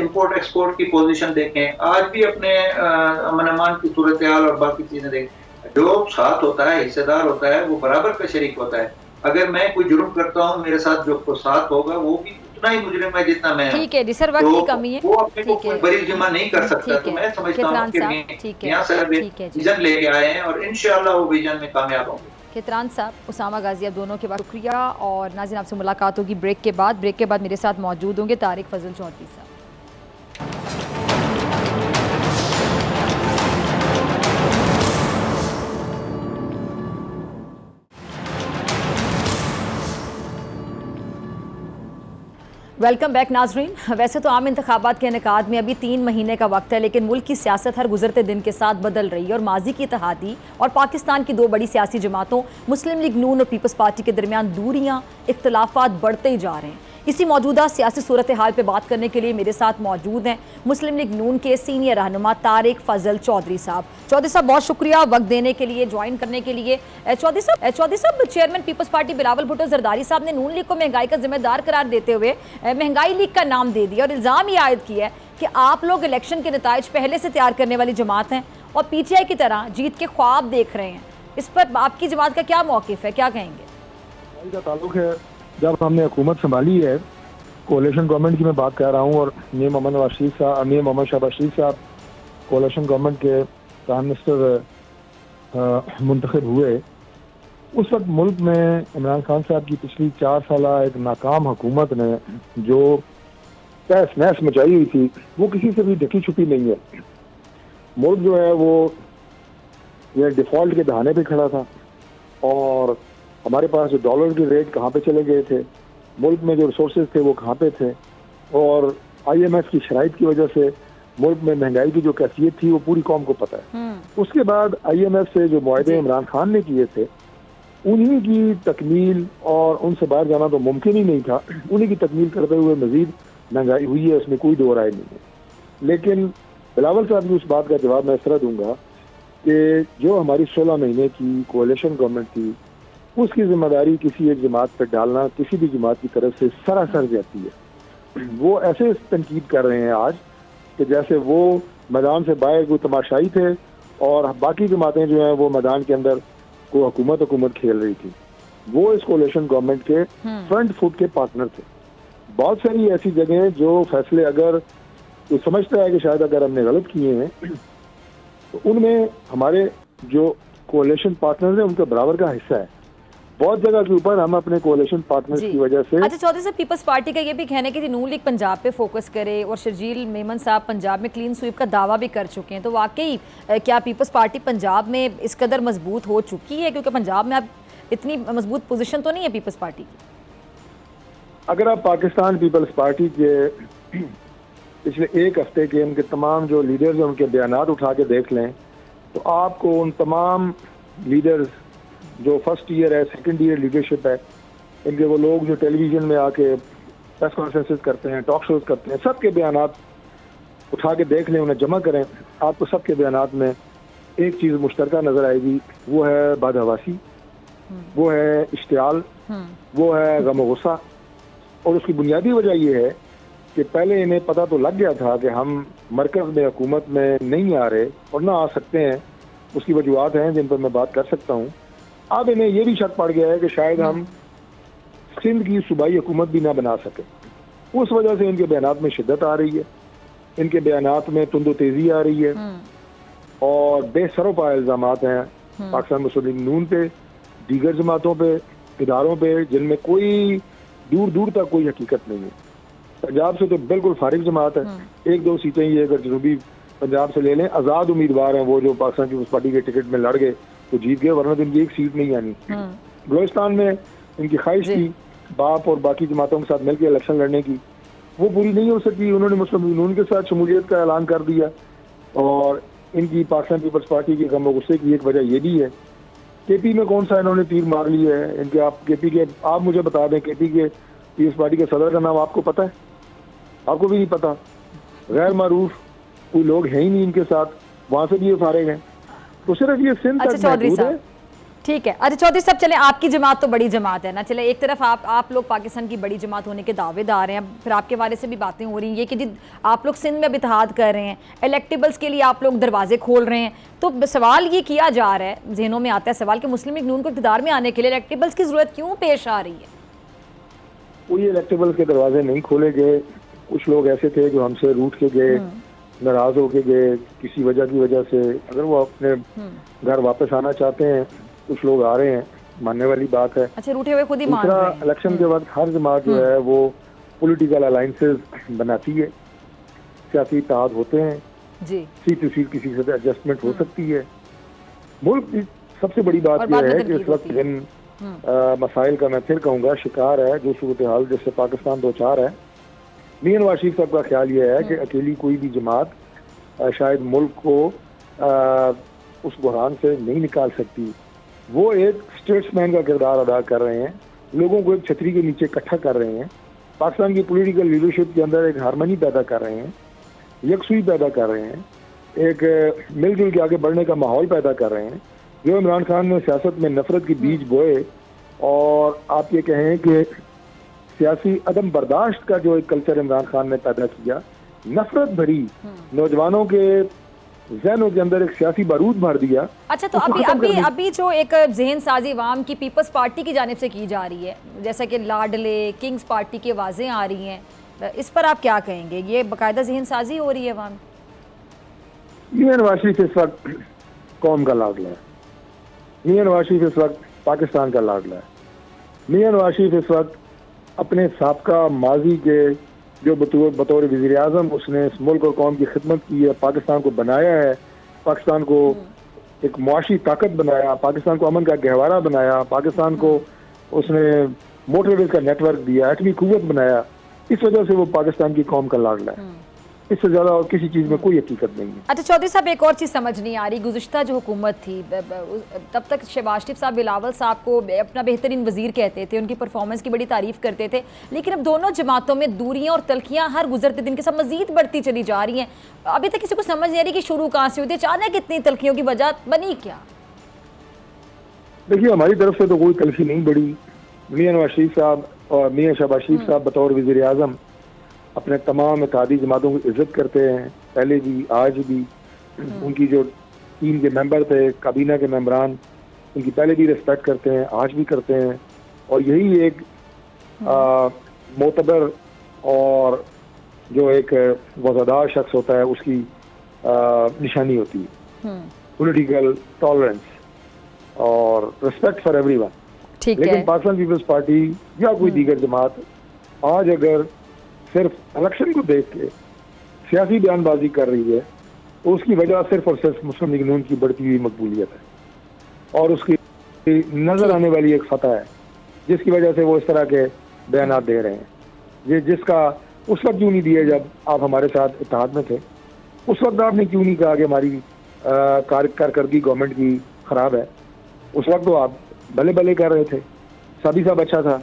इंपोर्ट एक्सपोर्ट की पोजीशन देखें, आज भी अपने अमन अमान की सूरत हाल और बाकी चीजें देखें। जो साथ होता है, हिस्सेदार होता है, वो बराबर का शरीक होता है। अगर मैं कोई जुर्म करता हूँ, मेरे साथ जो साथ होगा वो भी उतना ही मुजरिम है जितना मैं। ठीक है जी सर, वक्त की कमी है, वो अपने को कोई बरी जिम्मा नहीं कर सकता। तो मैं समझता हूँ कि यहाँ से विजन लेके आए हैं और इंशाअल्लाह वो विजन में कामयाब होंगे। केतरान साहब, उसामा गाजी, आप दोनों के बाद शुक्रिया। और नाज़रीन, आपसे मुलाकात होगी ब्रेक के बाद। ब्रेक के बाद मेरे साथ मौजूद होंगे तारिक फजल चौधरी साहब। वेलकम बैक नाजरीन। वैसे तो आम इंतखाबात के इनेकाद में अभी 3 महीने का वक्त है, लेकिन मुल्क की सियासत हर गुजरते दिन के साथ बदल रही है और माजी की इत्तेहादी और पाकिस्तान की 2 बड़ी सियासी जमातों मुस्लिम लीग नून और पीपल्स पार्टी के दरमियान दूरियां, इख्तलाफात बढ़ते ही जा रहे हैं। इसी मौजूदा सियासी सूरत हाल पर बात करने के लिए मेरे साथ मौजूद हैं मुस्लिम लीग नून के सीनियर रहनुमा तारिक फजल चौधरी साहब। चौधरी साहब, बहुत शुक्रिया वक्त देने के लिए, ज्वाइन करने के लिए। चौधरी साहब, chairman Peoples Party Bilawal Bhutto Zardari साहब ने नून लीग को महंगाई का जिम्मेदार करार देते हुए महंगाई लीग का नाम दे दिया और इल्ज़ाम ये आयद किया है कि आप लोग इलेक्शन के नताइज पहले से तैयार करने वाली जमात हैं और पीटीआई की तरह जीत के ख्वाब देख रहे हैं। इस पर आपकी जमात का क्या मौक़िफ़ है, क्या कहेंगे? ताल्लुक है, जब हमने हुकूमत संभाली है, कोalition गवर्नमेंट की मैं बात कर रहा हूँ, और मीर मोहम्मद शहबाज शरीफ साहब कोalition गवर्नमेंट के प्राइम मिनिस्टर मुंतखब हुए, उस वक्त मुल्क में इमरान खान साहब की पिछली 4 साल एक नाकाम हुकूमत ने जो तहस नहस मचाई हुई थी वो किसी से भी ढकी छुपी नहीं है। मुल्क जो है वो ये डिफ़ॉल्ट के दहाने पे खड़ा था और हमारे पास जो डॉलर के रेट कहाँ पे चले गए थे, मुल्क में जो रिसोर्सेज थे वो कहाँ पे थे, और IMF की शराइत की वजह से मुल्क में महंगाई की जो कैफियत थी वो पूरी कौम को पता है। उसके बाद IMF से जो मुआहदे इमरान खान ने किए थे उन्हीं की तकमील, और उनसे बाहर जाना तो मुमकिन ही नहीं था, उन्हीं की तकमील करते हुए मजीद महंगाई हुई है, उसमें कोई दो राय नहीं है। लेकिन बिलावल साहब की उस बात का जवाब मैं इस तरह दूंगा कि जो हमारी 16 महीने की कोalition गवर्नमेंट थी उसकी जिम्मेदारी किसी एक जमात पर डालना किसी भी जमात की तरफ से सरासर जाती है। वो ऐसे तनकीद कर रहे हैं आज कि जैसे वो मैदान से बाहर कोई तमाशाई थे और बाकी जमातें जो हैं वो मैदान के अंदर को हुकूमत खेल रही थी। वो इस कोalition गवर्नमेंट के फ्रंट फुट के पार्टनर थे। बहुत सारी ऐसी जगह जो फैसले अगर कोई समझता है कि शायद अगर हमने गलत किए हैं तो उनमें हमारे जो कोalition पार्टनर्स हैं उनका बराबर का हिस्सा है। बहुत जगह के ऊपर हम अपने कोalition पार्टनर्स की वजह से। अच्छा चौधरी साहब, पीपल्स पार्टी का ये भी कहना है कि नून लीग पंजाब पे फोकस करे और शर्जील मेमन साहब पंजाब में क्लीन स्वीप का दावा भी कर चुके हैं, तो वाकई क्या पीपल्स पार्टी पंजाब में इस कदर मजबूत हो चुकी है? क्योंकि पंजाब में अब इतनी मजबूत पोजीशन तो नहीं है पीपल्स पार्टी की। अगर आप पाकिस्तान पीपल्स पार्टी के पिछले एक हफ्ते के उनके तमाम जो लीडर्स हैं उनके बयानात उठा के देख लें तो आपको उन तमाम लीडर्स जो फर्स्ट ईयर है, सेकंड ईयर लीडरशिप है, इनके वो लोग जो टेलीविजन में आके प्रेस कॉन्फ्रेंसेस करते हैं, टॉक शोज करते हैं, सबके बयानात उठा के देख लें, उन्हें जमा करें, आपको सबके बयानात में एक चीज़ मुश्तरका नज़र आएगी, वो है बदहवासी, वो है इश्तियाल, वो है गम और गुस्सा। और उसकी बुनियादी वजह ये है कि पहले इन्हें पता तो लग गया था कि हम मरकज़ में हुकूमत में नहीं आ रहे और ना आ सकते हैं, उसकी वजूहत हैं जिन पर मैं बात कर सकता हूँ। अब इन्हें ये भी शक पड़ गया है कि शायद हम सिंध की सूबाई हुकूमत भी ना बना सके। उस वजह से इनके बयानात में शिद्दत आ रही है, इनके बयानात में तुंदो तेज़ी आ रही है और बेसरोपा इल्ज़ामात हैं पाकिस्तान मुस्लिम लीग नून पे, दीगर जमातों पे, इदारों पे, जिनमें कोई दूर दूर तक कोई हकीकत नहीं है। पंजाब से तो बिल्कुल फारिग जमात है, एक दो सीटें ये अगर जनूबी पंजाब से ले लें, आज़ाद उम्मीदवार हैं वो जो पाकिस्तान पीपल्स पार्टी के टिकट में लड़ गए तो जीत गए, वरना तो इनकी एक सीट नहीं आनी। बलोचिस्तान में इनकी ख्वाहिश थी बाप और बाकी जमातों के साथ मिलकर इलेक्शन लड़ने की, वो पूरी नहीं हो सकी। उन्होंने मुस्लिम लीग नून के साथ शमूलियत का ऐलान कर दिया और इनकी पाकिस्तान पीपल्स पार्टी के गम और गुस्से की एक वजह ये भी है। केपी में कौन सा इन्होंने तीर मार लिया है इनके, आप केपी के आप मुझे बता दें, केपी के पीपल्स पार्टी के सदर का नाम आपको पता है? आपको भी नहीं पता। गैर मारूफ कोई लोग हैं ही नहीं इनके साथ, वहां से भी ये फारिग हैं, तो सिर्फ ये सिंध तक महदूद है। ठीक है। अच्छा चौधरी साहब, चले आपकी जमात तो बड़ी जमात है ना, चले एक तरफ आप लोग पाकिस्तान की बड़ी जमात होने के दावेदार हैं, फिर आपके वाले से भी बातें हो रही हैं कि जी आप लोग सिंध में अब इत्तेहाद कर रहे हैं, इलेक्टेबल्स के लिए आप लोग दरवाजे खोल रहे हैं, तो सवाल ये किया जा रहा है, जहनों में आता है सवाल कि मुस्लिम लीग नून को इक़्तिदार में आने के लिए इलेक्टेबल्स की जरूरत क्यों पेश आ रही है? कोई इलेक्टेबल्स के दरवाजे नहीं खोले गए। कुछ लोग ऐसे थे जो हमसे रूठ के गए, नाराज होके गए किसी वजह की वजह से, अगर वो अपने घर वापस आना चाहते हैं, कुछ लोग आ रहे हैं, मानने वाली बात है। अच्छा, रूठे हुए खुद ही मान रहे हैं। इलेक्शन के वक्त हर जमात जो है वो पॉलिटिकल अलायंसेस बनाती है, सियासी इत्तेहाद होते हैं जी, सीट टू सीट किसी से एडजस्टमेंट हो सकती है। मुल्क की सबसे बड़ी बात यह है कि इस वक्त जिन मसाइल का मैं फिर कहूँगा शिकार है, जो सूरत हाल जिससे पाकिस्तान दो चार है, मियां नवाज शरीफ साहब का ख्याल ये है कि अकेली कोई भी जमात शायद मुल्क को उस बुहरान से नहीं निकाल सकती। वो एक स्टेट्समैन का किरदार अदा कर रहे हैं, लोगों को एक छतरी के नीचे इकट्ठा कर रहे हैं, पाकिस्तान की पॉलिटिकल लीडरशिप के अंदर एक हारमोनी पैदा कर रहे हैं, यकसुई पैदा कर रहे हैं, एक मिलजुल के आगे बढ़ने का माहौल पैदा कर रहे हैं। जो इमरान खान ने सियासत में नफरत के बीज बोए और आप ये कहें कि सियासी अदम बर्दाश्त का जो एक कल्चर इमरान खान ने पैदा किया, नफरत भरी नौजवानों के ज़हनों के अंदर एक सियासी बारूद भर दिया। अच्छा, तो अभी जो एक जहन साजी अवाम की पीपल्स पार्टी की जानिब से की जा रही है, जैसा कि लाडले किंग्स पार्टी की आवाज़ें आ रही हैं, इस पर आप क्या कहेंगे? ये बाकायदा जहन साजी हो रही है अवाम? मियां नवाज शरीफ इस वक्त कौम का लाडला है, मियां नवाज शरीफ इस वक्त पाकिस्तान का लाडला है, मियां नवाज शरीफ इस वक्त अपने साबका माजी के जो बतौर वज़ीर आज़म उसने इस मुल्क और कौम की खिदमत की है, पाकिस्तान को बनाया है, पाकिस्तान को एक मुआशी ताकत बनाया, पाकिस्तान को अमन का गहवारा बनाया, पाकिस्तान को उसने मोटरवेज का नेटवर्क दिया, एटमी कुव्वत बनाया, इस वजह से वो पाकिस्तान की कौम का लाडला है। इससे ज़्यादा और किसी चीज़ में कोई हकीकत नहीं है। अच्छा चौधरी साहब, एक और चीज़ समझ नहीं आ रही, गुज़िश्ता जो हुकूमत थी तब तक शहबाज शरीफ साहब बिलावल साहब को अपना बेहतरीन वज़ीर कहते थे, उनकी परफॉर्मेंस की बड़ी तारीफ़ करते थे, लेकिन अब दोनों जमातों में दूरियां और तलखियां हर गुजरते दिन के साथ मज़ीद बढ़ती चली जा रही हैं। अभी तक किसी को समझ नहीं आ रही कि शुरू कहाँ से हुई, अचानक इतनी तलखियों की वजह बनी क्या? देखिए, हमारी तरफ से तो कोई तलखी नहीं बढ़ी। मियां नवाज शरीफ साहब और मियां शहबाज शरीफ साहब बतौर वज़ीर आज़म अपने तमाम इत्तेहादी जमातों की इज्जत करते हैं, पहले भी आज भी। उनकी जो टीम के मेंबर थे, काबीना के मेंबरान, उनकी पहले भी रिस्पेक्ट करते हैं, आज भी करते हैं, और यही एक मोतबर और जो एक वज़ादार शख्स होता है उसकी निशानी होती है, पॉलिटिकल टॉलरेंस। और रिस्पेक्ट फॉर एवरीवन। ठीक लेकिन है। पाकिस्तान पीपल्स पार्टी या कोई दीगर जमात आज अगर सिर्फ इलेक्शन को देख के सियासी बयानबाजी कर रही है तो उसकी वजह सिर्फ और सिर्फ मुस्लिम लीग नून की बढ़ती हुई मकबूलियत है और उसकी नजर आने वाली एक फतह है जिसकी वजह से वो इस तरह के बयान दे रहे हैं। ये जिसका उस वक्त क्यों नहीं दिए जब आप हमारे साथ इत्तेहाद में थे? उस वक्त आपने क्यों नहीं कहा कि हमारी कारकर्दगी गवर्नमेंट की खराब है? उस वक्त तो आप भले भले कर रहे थे, सभी सब अच्छा था।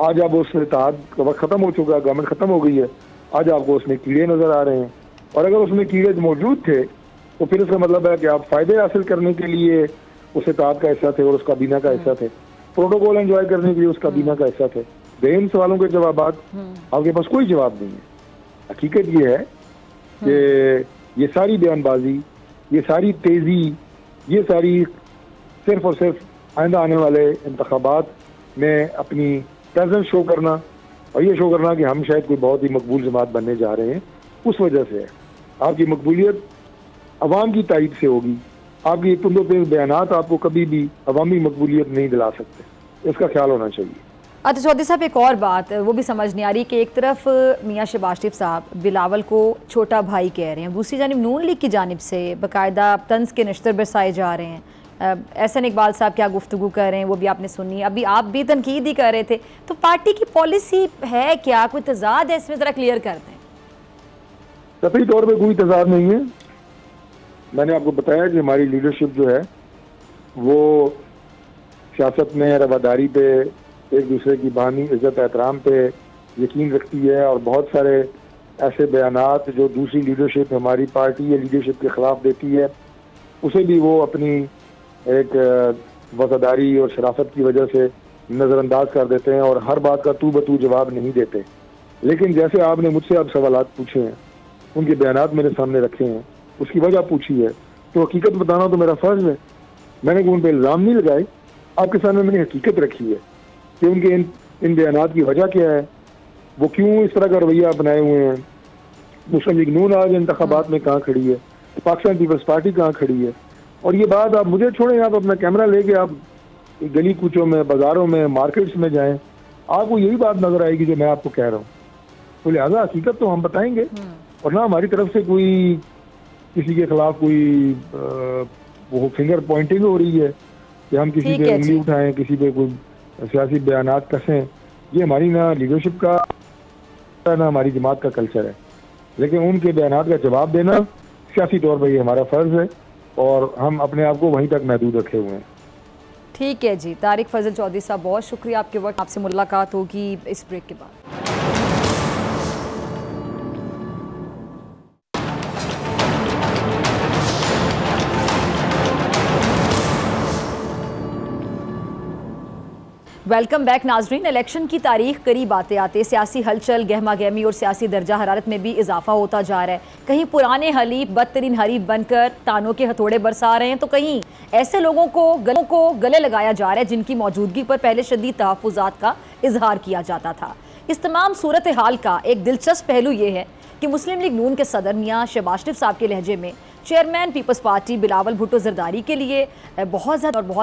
आज अब उस इत्तेहाद का वक्त खत्म हो चुका है, गवर्नमेंट खत्म हो गई है, आज आपको उसमें कीड़े नजर आ रहे हैं। और अगर उसमें कीड़े मौजूद थे तो फिर इसका मतलब है कि आप फायदे हासिल करने के लिए उस इत्तेहाद का हिस्सा थे और उसका बीना का हिस्सा थे, प्रोटोकॉल एंजॉय करने के लिए उसका बीना का हिस्सा थे। इन सवालों के जवाब आपके पास कोई जवाब नहीं है। हकीकत ये है कि ये सारी बयानबाजी, ये सारी तेजी, ये सारी सिर्फ और सिर्फ आइंदा आने वाले इंतखाबात में अपनी प्रेजेंस शो करना और ये शो करना कि हम शायद कोई बहुत ही मकबूल जमात बनने जा रहे हैं, उस वजह से है। आपकी मकबूलियत अवाम की तारीफ से होगी। आपकी तुंदो तेज बयानात आपको कभी भी अवामी मकबूलियत नहीं दिला सकते, इसका ख्याल होना चाहिए। अच्छा चौधरी साहब, एक और बात वो भी समझ नहीं आ रही कि एक तरफ मियां शहबाज शरीफ साहब बिलावल को छोटा भाई कह रहे हैं, दूसरी जानिब नून लीग की जानिब से बाकायदा तंज के नश्तर बरसाए जा रहे हैं। एहसन इकबाल साहब क्या गुफ्तगू कर रहे हैं वो भी आपने सुनी, अभी आप भी तनकीद ही कर रहे थे। तो पार्टी की पॉलिसी है क्या, कोई तजाद है इसमें? ज़रा क्लियर कर दें। कतई तौर पर कोई तजाद नहीं है। मैंने आपको बताया कि हमारी लीडरशिप जो है वो सियासत में रवादारी पे, एक दूसरे की बानी इज्जत एहतराम पे यकीन रखती है और बहुत सारे ऐसे बयानात जो दूसरी लीडरशिप हमारी पार्टी या लीडरशिप के ख़िलाफ़ देती है उसे भी वो अपनी एक वफादारी और शराफत की वजह से नज़रअंदाज कर देते हैं और हर बात का तू बतू जवाब नहीं देते। लेकिन जैसे आपने मुझसे अब सवालात पूछे हैं, उनके बयानात मेरे सामने रखे हैं, उसकी वजह पूछी है, तो हकीकत बताना तो मेरा फ़र्ज़ है। मैंने उन पर इल्ज़ाम नहीं लगाए, आपके सामने मैंने हकीकत रखी है कि उनके इन बयानात की वजह क्या है, वो क्यों इस तरह का रवैया अपनाए हुए हैं। मुस्लिम लीग नून आज इंतखाबात में कहाँ खड़ी है, पाकिस्तान पीपल्स पार्टी कहाँ खड़ी है। और ये बात आप मुझे छोड़ें, आप अपना कैमरा लेके आप गली कूचों में, बाजारों में, मार्केट्स में जाएं, आपको यही बात नजर आएगी जो मैं आपको कह रहा हूँ। तो लिहाजा हकीकत तो हम बताएंगे और ना हमारी तरफ से कोई किसी के खिलाफ कोई वो फिंगर पॉइंटिंग हो रही है कि हम किसी पे उंगली उठाएं, किसी पे कोई सियासी बयानात कसें। ये हमारी ना लीडरशिप का ना हमारी जमात का कल्चर है। लेकिन उनके बयानात का जवाब देना सियासी तौर पर ये हमारा फ़र्ज़ है और हम अपने आप को वहीं तक महदूद रखे हुए हैं। ठीक है जी, तारिक फजल चौधरी साहब बहुत शुक्रिया आपके वक्त। आपसे मुलाकात होगी इस ब्रेक के बाद। वेलकम बैक नाजरीन। इलेक्शन की तारीख करीब आते आते सियासी हलचल, गहमा गहमी और सियासी दर्जा हरारत में भी इजाफा होता जा रहा है। कहीं पुराने हलीफ बदतरीन हरीफ बनकर तानों के हथौड़े बरसा रहे हैं, तो कहीं ऐसे लोगों को गले लगाया जा रहा है जिनकी मौजूदगी पर पहले शदीद तहफ़्फ़ुज़ात का इजहार किया जाता था। इस तमाम सूरत हाल का एक दिलचस्प पहलू ये है कि मुस्लिम लीग नून के सदर मियां शहबाज शरीफ साहब के लहजे में chairman Peoples Party Bilawal Bhutto Zardari के लिए बहुत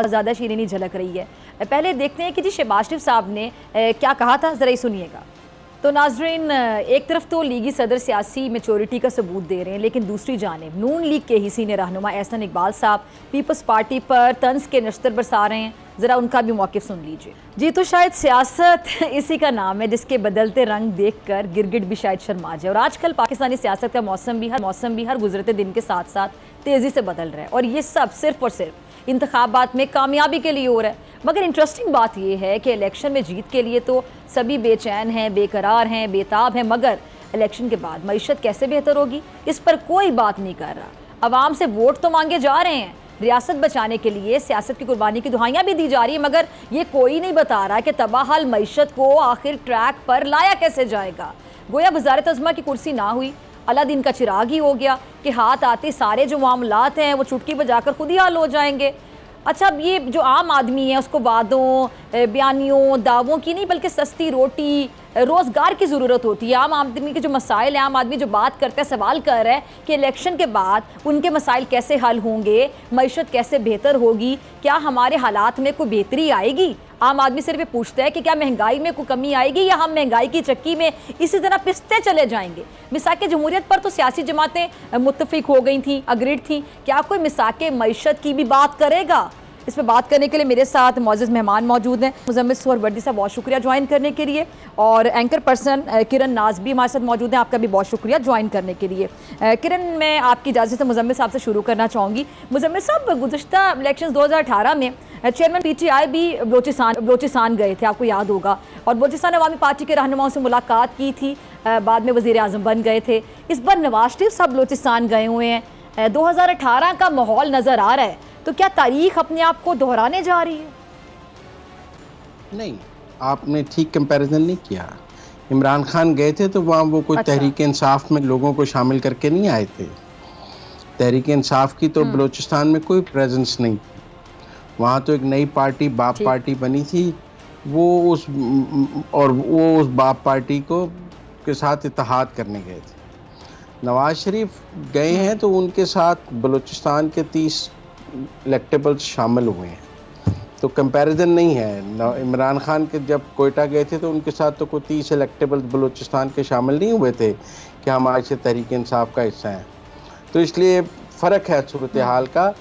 ज़्यादा शीरीनी झलक रही है। पहले देखते हैं कि जी शहबाज शरीफ साहब ने क्या कहा था, ज़रा सुनिएगा। तो नाजरीन, एक तरफ तो लीगी सदर सियासी मेचोरिटी का सबूत दे रहे हैं, लेकिन दूसरी जानिब नून लीग के ही सीनियर रहनुमा एहसन इकबाल साहब पीपल्स पार्टी पर तंज के नश्तर बरसा रहे हैं। ज़रा उनका भी मौक़िफ़ सुन लीजिए। जी, तो शायद सियासत इसी का नाम है जिसके बदलते रंग देखकर गिरगिट भी शायद शर्मा जाए। और आजकल पाकिस्तानी सियासत का मौसम भी हर गुजरते दिन के साथ साथ तेज़ी से बदल रहा है और ये सब सिर्फ और सिर्फ इंतखाबात में कामयाबी के लिए हो रहा है। मगर इंटरेस्टिंग बात यह है कि इलेक्शन में जीत के लिए तो सभी बेचैन हैं, बेकरार हैं, बेताब हैं, मगर इलेक्शन के बाद मईशत कैसे बेहतर होगी इस पर कोई बात नहीं कर रहा। आवाम से वोट तो मांगे जा रहे हैं, रियासत बचाने के लिए सियासत की कुर्बानी की दुहाइयाँ भी दी जा रही है, मगर ये कोई नहीं बता रहा कि तबाहाल मईशत को आखिर ट्रैक पर लाया कैसे जाएगा। गोया वज़ारत अज़्मा की कुर्सी ना हुई, अलादीन का चिराग ही हो गया कि हाथ आते सारे जो मामलात हैं वो चुटकी बजाकर खुद ही हल हो जाएंगे। अच्छा, अब ये जो आम आदमी है उसको वादों, बयानियों, दावों की नहीं बल्कि सस्ती रोटी, रोज़गार की ज़रूरत होती है, आम आदमी के जो मसाइल हैं, आम आदमी जो बात करता है, सवाल कर रहा है कि इलेक्शन के बाद उनके मसाइल कैसे हल होंगे, मईशत कैसे बेहतर होगी, क्या हमारे हालात में कोई बेहतरी आएगी। आम आदमी सिर्फ ये पूछता है कि क्या महंगाई में कोई कमी आएगी या हम महंगाई की चक्की में इसी तरह पिसते चले जाएंगे। मिसाक जमहूरियत पर तो सियासी जमातें मुत्तफिक हो गई थी, अग्रीड थी, क्या कोई मिसाक मईशत की भी बात करेगा। इस पर बात करने के लिए मेरे साथ मौजूद मेहमान मौजूद हैं। मुजम्मिल सुहरवर्दी साहब बहुत शुक्रिया ज्वाइन करने के लिए, और एंकर पर्सन किरण नाज भी हमारे साथ मौजूद हैं, आपका भी बहुत शुक्रिया ज्वाइन करने के लिए। किरण, मैं आपकी इजाज़त से मुजम्मिल साहब से शुरू करना चाहूँगी। मुजम्मिल साहब, गुज़श्ता इलेक्शन 2018 में चेयरमैन PTI भी बलोचिस्तान गए थे, आपको याद होगा, और बलोचिस्तान अवामी पार्टी के रहनुमाओं से मुलाकात की थी, बाद में वज़ीर आज़म बन गए थे। इस बार नवाज शरीफ साहब बलोचिस्तान गए हुए हैं, 2018 का माहौल नज़र आ रहा है, तो क्या तारीख अपने आप को दोहराने जा रही है? नहीं, आपने ठीक कंपैरिजन नहीं किया। इमरान खान गए थे तो वहाँ वो कोई तहरीक इंसाफ में लोगों को शामिल करके नहीं आए थे। तहरीक इंसाफ की तो बलूचिस्तान में कोई प्रेजेंस नहीं थी। वहाँ तो एक नई पार्टी बाप पार्टी बनी थी, वो उस बाप पार्टी के साथ इत्तेहाद करने गए थे। नवाज शरीफ गए हैं तो उनके साथ बलूचिस्तान के 30 इलेक्टेबल्स शामिल हुए हैं, तो कंपैरिजन नहीं है। इमरान खान के जब कोयटा गए थे तो उनके साथ तो कोई 30 इलेक्टेबल्स बलूचिस्तान के शामिल नहीं हुए थे कि हम आज से तहरीक इंसाफ का हिस्सा हैं। तो इसलिए फ़र्क है सूरत हाल का।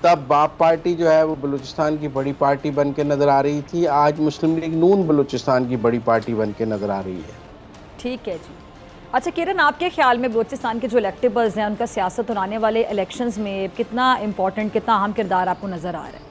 तब बाप पार्टी जो है वो बलूचिस्तान की बड़ी पार्टी बन के नज़र आ रही थी, आज मुस्लिम लीग नून बलूचिस्तान की बड़ी पार्टी बन के नज़र आ रही है। ठीक है जी। अच्छा किरण, आपके ख्याल में बलूचिस्तान के जो इलेक्टेबल्स हैं उनका सियासत और आने वाले इलेक्शंस में कितना इंपॉर्टेंट, कितना अहम किरदार आपको नज़र आ रहा है?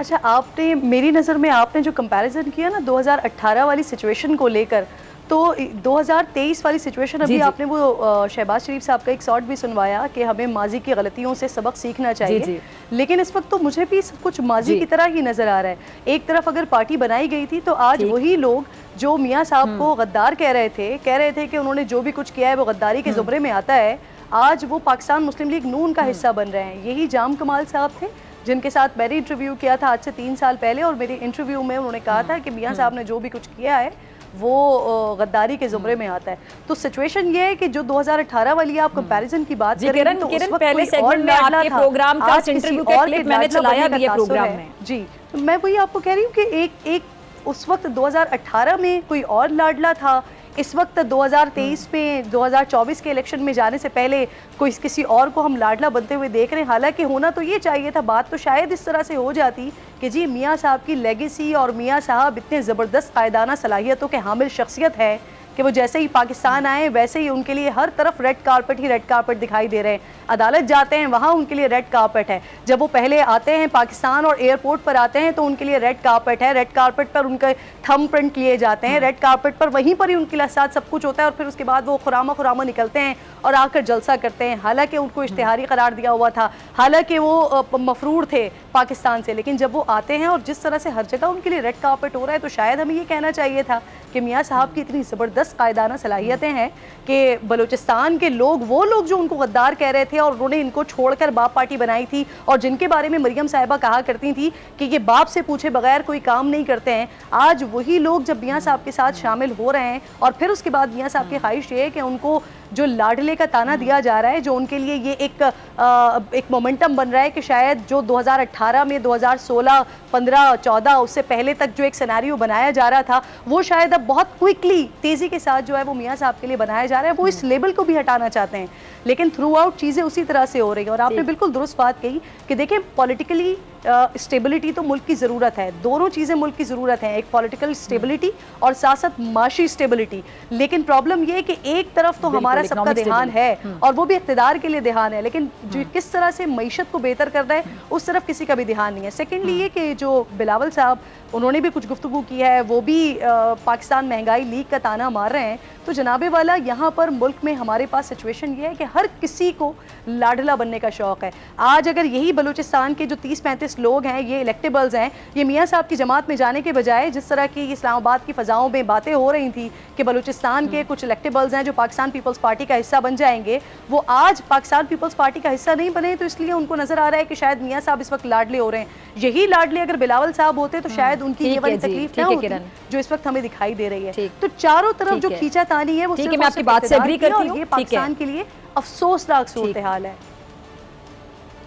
अच्छा, आपने मेरी नज़र में आपने जो कंपैरिजन किया ना 2018 वाली सिचुएशन को लेकर, तो 2023 वाली सिचुएशन अभी आपने वो शहबाज शरीफ साहब का एक शॉर्ट भी सुनवाया कि हमें माजी की गलतियों से सबक सीखना चाहिए, लेकिन इस वक्त तो मुझे भी सब कुछ माजी की तरह ही नज़र आ रहा है। एक तरफ अगर पार्टी बनाई गई थी तो आज वही लोग जो मियाँ साहब को गद्दार कह रहे थे कि उन्होंने जो भी कुछ किया है वो गद्दारी के ज़ुमरे में आता है, आज वो पाकिस्तान मुस्लिम लीग नून का हिस्सा बन रहे हैं। यही जाम कमाल साहब थे जिनके साथ मैंने इंटरव्यू किया था आज से 3 साल पहले, और मेरे इंटरव्यू में उन्होंने कहा था कि मियाँ साहब ने जो भी कुछ किया है वो गद्दारी के ज़ुमरे में आता है। तो सिचुएशन ये है कि जो 2018 वाली आप कंपैरिजन की बात करें तो किरण पहले सेगमेंट में आपके प्रोग्राम का इंटरव्यू का क्लिप मैंने चलाया भी है प्रोग्राम में। जी, तो मैं वही आपको कह रही हूँ कि एक उस वक्त 2018 में कोई और लाडला था, इस वक्त 2023 में 2024 के इलेक्शन में जाने से पहले कोई किसी और को हम लाडला बनते हुए देख रहे हैं। हालांकि होना तो ये चाहिए था, बात तो शायद इस तरह से हो जाती कि जी मियाँ साहब की लेगेसी और मियाँ साहब इतने ज़बरदस्त कायदाना सलाहियतों के हामिल शख्सियत है कि वो जैसे ही पाकिस्तान आए वैसे ही उनके लिए हर तरफ रेड कारपेट दिखाई दे रहे हैं। अदालत जाते हैं वहाँ उनके लिए रेड कारपेट है, जब वो पहले आते हैं पाकिस्तान और एयरपोर्ट पर आते हैं तो उनके लिए रेड कारपेट है, रेड कारपेट पर उनके थंब प्रिंट लिए जाते हैं, रेड कारपेट पर वहीं पर ही उनके साथ सब कुछ होता है, और फिर उसके बाद वो खुरामा निकलते हैं और आकर जलसा करते हैं। हालांकि उनको इश्तिहारी करार दिया हुआ था, हालांकि वो मफरूर थे पाकिस्तान से, लेकिन जब वो आते हैं और जिस तरह से हर जगह उनके लिए रेड कारपेट हो रहा है, तो शायद हमें ये कहना चाहिए था कि मियाँ साहब की इतनी ज़बरदस्त कायदाना सलाहियतें हैं कि बलूचिस्तान के लोग, वो लोग जो उनको गद्दार कह रहे थे और उन्होंने इनको छोड़कर बाप पार्टी बनाई थी, और जिनके बारे में मरियम साहिबा कहा करती थी कि ये बाप से पूछे बगैर कोई काम नहीं करते हैं, आज वही लोग जब मियाँ साहब के साथ शामिल हो रहे हैं, और फिर उसके बाद मियाँ साहब की ख्वाहिश ये है कि उनको जो लाडले का ताना दिया जा रहा है, जो उनके लिए ये एक मोमेंटम बन रहा है कि शायद जो 2018 में 2016, 15, 14 उससे पहले तक जो एक सिनेरियो बनाया जा रहा था, वो शायद अब बहुत क्विकली तेज़ी के साथ जो है वो मियाँ साहब के लिए बनाया जा रहा है। वो इस लेबल को भी हटाना चाहते हैं, लेकिन थ्रू आउट चीज़ें उसी तरह से हो रही हैं। और आपने बिल्कुल दुरुस्त बात कही कि देखें, पॉलिटिकली स्टेबिलिटी तो मुल्क की ज़रूरत है, दोनों चीज़ें मुल्क की ज़रूरत है, एक पॉलिटिकल स्टेबिलिटी और साथ साथ माशी स्टेबिलिटी। लेकिन प्रॉब्लम ये है कि एक तरफ तो हमारा सबका ध्यान है और वो भी इक़्तिदार के लिए ध्यान है, लेकिन जो किस तरह से मईशत को बेहतर करना है उस तरफ किसी का भी ध्यान नहीं है। सेकेंडली ये कि जो बिलावल साहब, उन्होंने भी कुछ गुफ्तगू की है, वो भी पाकिस्तान महंगाई लीग का ताना मार रहे हैं। तो जनाबे वाला, यहाँ पर मुल्क में हमारे पास सिचुएशन ये है कि हर किसी को लाडला बनने का शौक़ है। आज अगर यही बलूचिस्तान के जो 30-35 एक्टिविस्ट लोग हैं, ये इलेक्टेबल्स हैं, ये मियाँ साहब की जमात में जाने के बजाय जिस तरह की इस्लामाबाद की फ़जाओं में बातें हो रही थी कि बलूचिस्तान के कुछ इलेक्टेबल्स हैं जो पाकिस्तान पीपल्स पार्टी का हिस्सा बन जाएंगे, वो आज पाकिस्तान पीपल्स पार्टी का हिस्सा नहीं बने, तो इसलिए उनको नज़र आ रहा है कि शायद मियाँ साहब इस वक्त लाडले हो रहे हैं। यही लाडले अगर बिलावल साहब होते तो शायद उनकी ये वाली तकलीफ ना होती जो इस वक्त हमें दिखाई दे रही है। तो चारों तरफ जो खींचातानी है वो सिर्फ मैं आपकी बात से एग्री करती हूं, ये पाकिस्तान के लिए अफसोसनाक सूरत हाल है।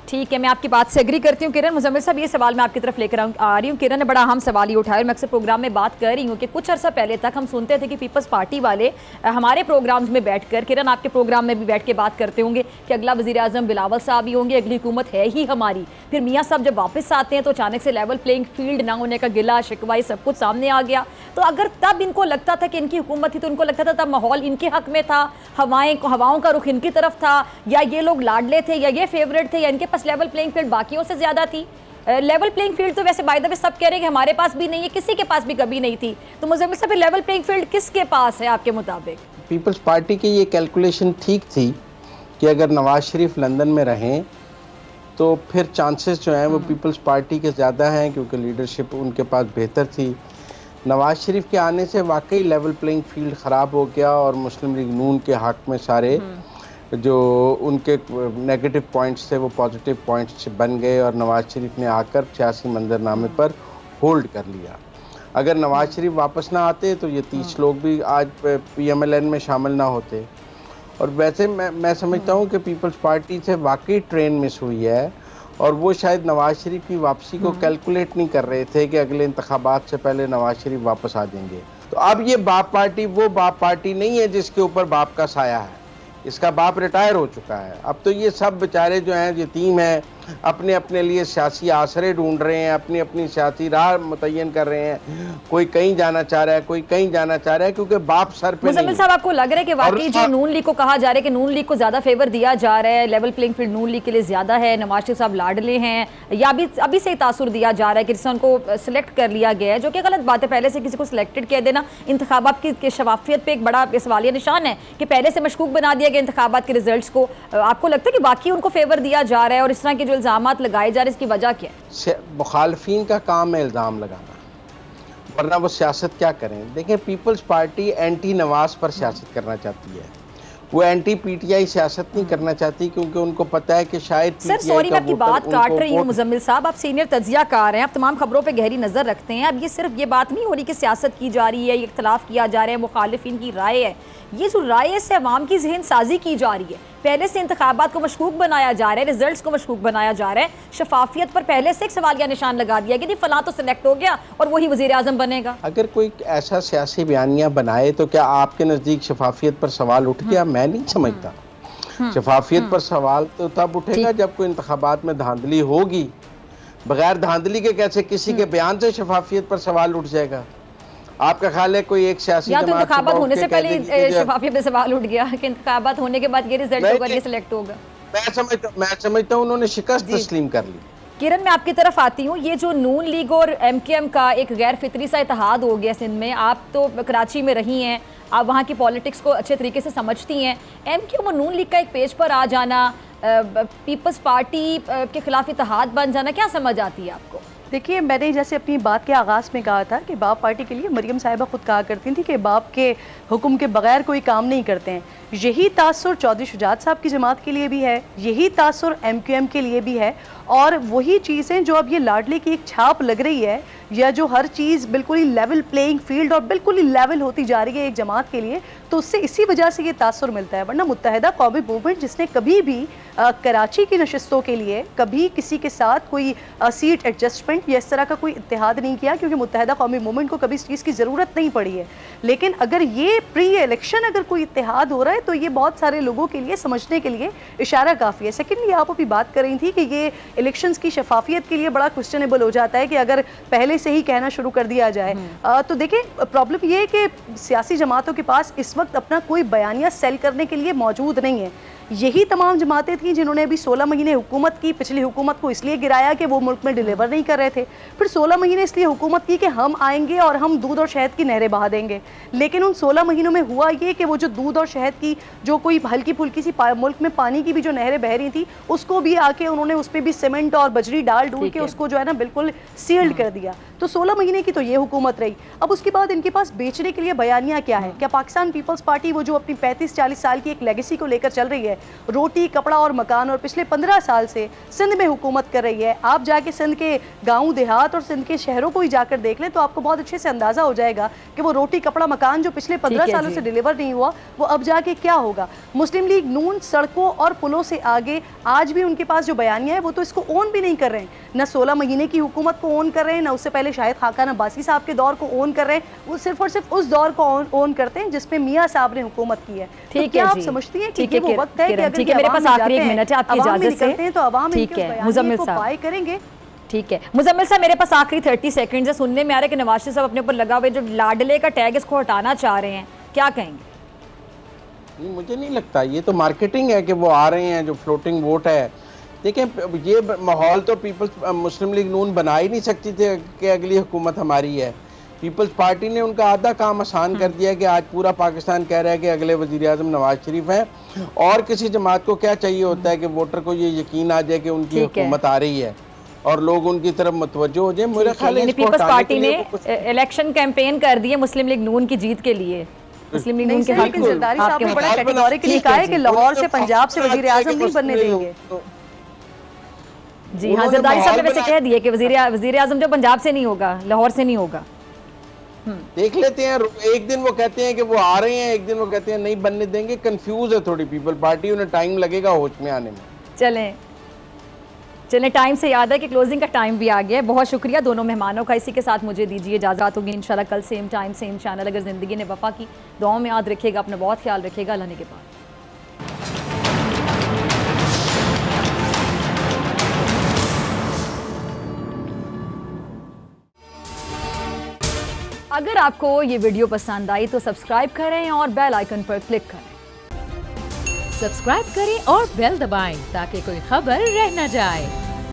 ठीक है, मैं आपकी बात से एग्री करती हूँ। किरण मुजम्मिल साहब, ये सवाल मैं आपकी तरफ लेकर आ रही हूँ। किरण ने बड़ा अहम सवाल ही उठाया और मैं अक्सर प्रोग्राम में बात कर रही हूँ कि कुछ अर्सा पहले तक हम सुनते थे कि पीपल्स पार्टी वाले हमारे प्रोग्राम्स में बैठकर, किरण आपके प्रोग्राम में भी बैठ के बात करते होंगे कि अगला वज़ीर आज़म बिलावल साहब ही होंगे, अगली हुकूमत है ही हमारी। फिर मियाँ साहब जब वापस आते हैं तो अचानक से लेवल प्लेइंग फील्ड ना होने का गिला शिकवा सब कुछ सामने आ गया। तो अगर तब इनको लगता था कि इनकी हुकूमत थी तो उनको लगता था तब माहौल इनके हक में था, हवाओं का रुख इनकी तरफ था, या ये लोग लाडले थे, या ये फेवरेट थे, या इनके पास लेवल प्लेइंग फील्ड बाकियों से ज्यादा थी। लेवल प्लेइंग फील्ड तो वैसे बाय द वे सब कह रहे हैं कि हमारे पास भी नहीं है, किसी के पास भी कभी नहीं थी। तो मुझे सब लेवल प्लेइंग फील्ड किसके पास है आपके मुताबिक? पीपल्स पार्टी की ये कैलकुलेशन ठीक थी कि अगर नवाज शरीफ लंदन में रहें तो फिर चांसेस जो हैं वो पीपल्स पार्टी के ज़्यादा हैं, क्योंकि लीडरशिप उनके पास बेहतर थी। नवाज शरीफ के आने से वाकई लेवल प्लेइंग फील्ड ख़राब हो गया और मुस्लिम लीग नून के हक़ में सारे जो उनके नेगेटिव पॉइंट्स थे वो पॉजिटिव पॉइंट्स बन गए और नवाज शरीफ ने आकर सियासी मंजरनामे पर होल्ड कर लिया। अगर नवाज शरीफ वापस ना आते तो ये 30 लोग भी आज PMLN में शामिल ना होते। और वैसे मैं समझता हूँ कि पीपल्स पार्टी से वाकई ट्रेन मिस हुई है और वो शायद नवाज शरीफ की वापसी को कैलकुलेट नहीं कर रहे थे कि अगले इंतखाबात से पहले नवाज शरीफ वापस आ जाएंगे। तो अब ये बाप पार्टी वो बाप पार्टी नहीं है जिसके ऊपर बाप का साया है, इसका बाप रिटायर हो चुका है। अब तो ये सब बेचारे जो हैं यतीम हैं, अपने अपने लिए सियासी आसरे ढूंढ रहे हैं, अपनी अपनी सियासी राह मुतय्यन कर रहे हैं। कोई कहीं जाना चाह रहा है, कोई कहीं जाना चाह रहा है, क्योंकि बाप सर पे नहीं। साहब, आपको लग रहा है कि वाकई जो नून लीग को कहा जा रहा है कि नून लीग को ज्यादा फेवर दिया जा रहा है, लेवल प्लेइंग फील्ड नून लीग के लिए ज्यादा है, नवाज शरीफ साहब लाडले हैं, या अभी से तासुर दिया जा रहा है कि जिससे उनको सिलेक्ट कर लिया गया है, जो कि गलत बात है। पहले से किसी को सिलेक्टेड कह देना इंतखाबात की शफाफियत पे एक बड़ा सवालिया निशान है कि पहले से मशकूक बना दिया गया इंतखाबात के रिजल्ट्स को। आपको लगता है कि बाकी उनको फेवर दिया जा रहा है और इस तरह के जो इल्जामात लगाए जा रहे हैं इसकी वजह क्या है? मुखालफीन का काम है इल्ज़ाम लगाना, वरना वो सियासत क्या करें। देखें, पीपल्स पार्टी एंटी नवाज पर सियासत करना चाहती है, वो एंटी PTI सियासत नहीं करना चाहती, क्योंकि उनको पता है कि शायद सर सॉरी मैं आपकी बात काट रही हूँ मुजम्मिल साहब, आप सीनियर तज्जियाकार हैं, आप तमाम खबरों पे गहरी नज़र रखते हैं। अब ये सिर्फ ये बात नहीं हो रही कि सियासत की जा रही है, इख्तलाफ किया जा रहा है, मुखालिफिन की राय है, ये जो राय है इससे अवाम की जहन साजी की जा रही है। पहले से इंतखाबात को मशकूक बनाया जा रहा है, रिजल्ट्स को मशकूक बनाया जा रहा है, शफाफियत पर पहले से एक सवालिया निशान लगा दिया कि फलां तो सिलेक्ट हो गया और वही वजीर आजम बनेगा। अगर कोई ऐसा सियासी बयानिया बनाए तो क्या आपके नज़दीक शफाफियत पर सवाल उठ गया? मैं नहीं समझता। शफाफियत पर सवाल तो तब उठेगा जब कोई इंतखाबात में धांधली होगी। बगैर धांधली के कैसे किसी के बयान से शफाफियत पर सवाल उठ जाएगा? आपका ख्याल है कोई एक सियासी या तो इंतखाबात होने से पहले शफाफियत पे सवाल उठ गया कि इंतखाबात होने के बाद ये रिजल्ट होगा, ये सिलेक्ट होगा? मैं समझता हूँ उन्होंने शिकस्त तस्लीम कर ली। किरण, मैं आपकी तरफ आती हूँ। ये जो नून लीग और MKM का एक गैर फितरी सा इत्तेहाद हो गया सिंध में, आप तो कराची में रही हैं, आप वहाँ की पॉलिटिक्स को अच्छे तरीके से समझती हैं। MKM और नून लीग का एक पेज पर आ जाना, पीपल्स पार्टी के खिलाफ इत्तेहाद बन जाना, क्या समझ आती है आपको? देखिए, मैंने जैसे अपनी बात के आगाज़ में कहा था कि बाप पार्टी के लिए मरियम साहिबा खुद कहा करती थी कि बाप के हुक्म के बगैर कोई काम नहीं करते हैं। यही तासुर चौधरी शुजात साहब की जमात के लिए भी है, यही तासुर MQM के लिए भी है, और वही चीज़ें जो अब ये लाडले की एक छाप लग रही है, या जो हर चीज़ बिल्कुल ही लेवल प्लेइंग फील्ड और बिल्कुल ही लेवल होती जा रही है एक जमात के लिए, तो उससे इसी वजह से ये तासुर मिलता है। वरना मुत्तहिदा कौमी मूवमेंट जिसने कभी भी कराची की नशिस्तों के लिए कभी किसी के साथ कोई सीट एडजस्टमेंट या इस तरह का कोई इत्तेहाद नहीं किया, क्योंकि मुत्तहिदा कौमी मूवमेंट को कभी इस चीज़ की ज़रूरत नहीं पड़ी है। लेकिन अगर ये प्री इलेक्शन अगर कोई इत्तेहाद हो रहा है तो ये बहुत सारे लोगों के लिए समझने के लिए इशारा काफ़ी है। सेकेंडली, आप अभी बात कर रही थी कि ये इलेक्शंस की शफाफियत के लिए बड़ा क्वेश्चनेबल हो जाता है कि अगर पहले से ही कहना शुरू कर दिया जाए। तो देखिए, प्रॉब्लम ये है कि सियासी जमातों के पास इस वक्त अपना कोई बयानिया सेल करने के लिए मौजूद नहीं है। यही तमाम जमातें थी जिन्होंने अभी 16 महीने हुकूमत की, पिछली हुकूमत को इसलिए गिराया कि वो मुल्क में डिलीवर नहीं कर रहे थे, फिर 16 महीने इसलिए हुकूमत की कि हम आएंगे और हम दूध और शहद की नहरें बहा देंगे। लेकिन उन 16 महीनों में हुआ ये कि वो जो दूध और शहद की जो कोई हल्की फुल्की सी मुल्क में पानी की भी जो नहरें बह रही थी उसको भी आके उन्होंने उस पर भी सीमेंट और बजरी डाल डूल के उसको जो है ना बिल्कुल सील्ड कर दिया। तो 16 महीने की तो ये हुकूमत रही। अब उसके बाद इनके पास बेचने के लिए बयानियां क्या है? क्या पाकिस्तान पीपल्स पार्टी वो जो अपनी 35-40 साल की एक लेगेसी को लेकर चल रही है, रोटी कपड़ा और मकान, और पिछले 15 साल से सिंध में हुकूमत कर रही है। आप जाके सिंध के गाँव देहात और सिंध के शहरों को ही जाकर देख लें तो आपको बहुत अच्छे से अंदाजा हो जाएगा कि वो रोटी कपड़ा मकान जो पिछले 15 सालों से डिलीवर नहीं हुआ वो अब जाके क्या होगा। मुस्लिम लीग नून सड़कों और पुलों से आगे आज भी उनके पास जो बयानियां है वो तो इसको ओन भी नहीं कर रहे हैं, न 16 महीने की हुकूमत को ओन कर रहे हैं, न उससे पहले शायद खाकान अब्बासी साहब के दौर को ओन कर रहे हैं, वो सिर्फ और सिर्फ उस दौर को ओन करते हैं जिसपे मियां साहब ने हुकूमत की है। ठीक है, है, आप समझती हैं कि वो वक्त है कि अगर मेरे पास आखिरी एक मिनट है आपकी इजाजत से, तो अवाम ठीक है मुजम्मिल साहब बाय करेंगे। ठीक है मुजम्मिल साहब, मेरे पास आखिरी 30 सेकंड है। सुनने में आ रहा है कि नवाज शरीफ साहब अपने ऊपर लगा हुए जो लाडले का टैग इसको हटाना चाह रहे हैं, क्या कहेंगे? नहीं, मुझे नहीं लगता, ये तो मार्केटिंग है कि वो आ रहे हैं, जो फ्लोटिंग वोट है। देखें, ये माहौल तो पीपल्स मुस्लिम लीग नून बना ही नहीं सकती थी कि अगली हुकूमत हमारी है। पीपल्स पार्टी ने उनका आधा काम आसान कर दिया कि आज पूरा पाकिस्तान कह रहा है कि अगले वज़ीर आज़म नवाज शरीफ हैं, और किसी जमात को क्या चाहिए होता है कि वोटर को ये यकीन आ जाए कि उनकी हुकूमत आ रही है और लोग उनकी तरफ मुतवज्जो हो जाए। मेरा ख्याल है पीपल्स पार्टी ने इलेक्शन कैंपेन कर दी है मुस्लिम लीग नून की जीत के लिए। मुस्लिम लीग नून के हक में जरदारी साहब ने बड़ा कैटेगोरिकली कहा है कि लाहौर से पंजाब से वज़ीर आज़म नहीं बनने देंगे। जी हाँ, जरदारी साहब ने वैसे कह दिया कि वज़ीर आज़म जो पंजाब से नहीं होगा, लाहौर से नहीं होगा। देख लेते हैं, एक दिन वो कहते हैं कि वो आ रहे हैं, एक दिन वो कहते हैं नहीं बनने देंगे। कंफ्यूज है थोड़ी पीपल पार्टी, उन्हें टाइम लगेगा होश में आने में। चलें टाइम से याद है कि क्लोजिंग का टाइम भी आ गया है। बहुत शुक्रिया दोनों मेहमानों का। इसी के साथ मुझे दीजिए इजाज़त होगी। इंशाल्लाह कल सेम टाइम सेम चैनल। अगर ज़िंदगी ने वफा की, दुआओं में याद रखिएगा, अपना बहुत ख्याल रखिएगा। अल्लाह के बाद अगर आपको ये वीडियो पसंद आई तो सब्सक्राइब करें और बेल आइकन पर क्लिक करें। सब्सक्राइब करें और बेल दबाएं ताकि कोई खबर रह न जाए।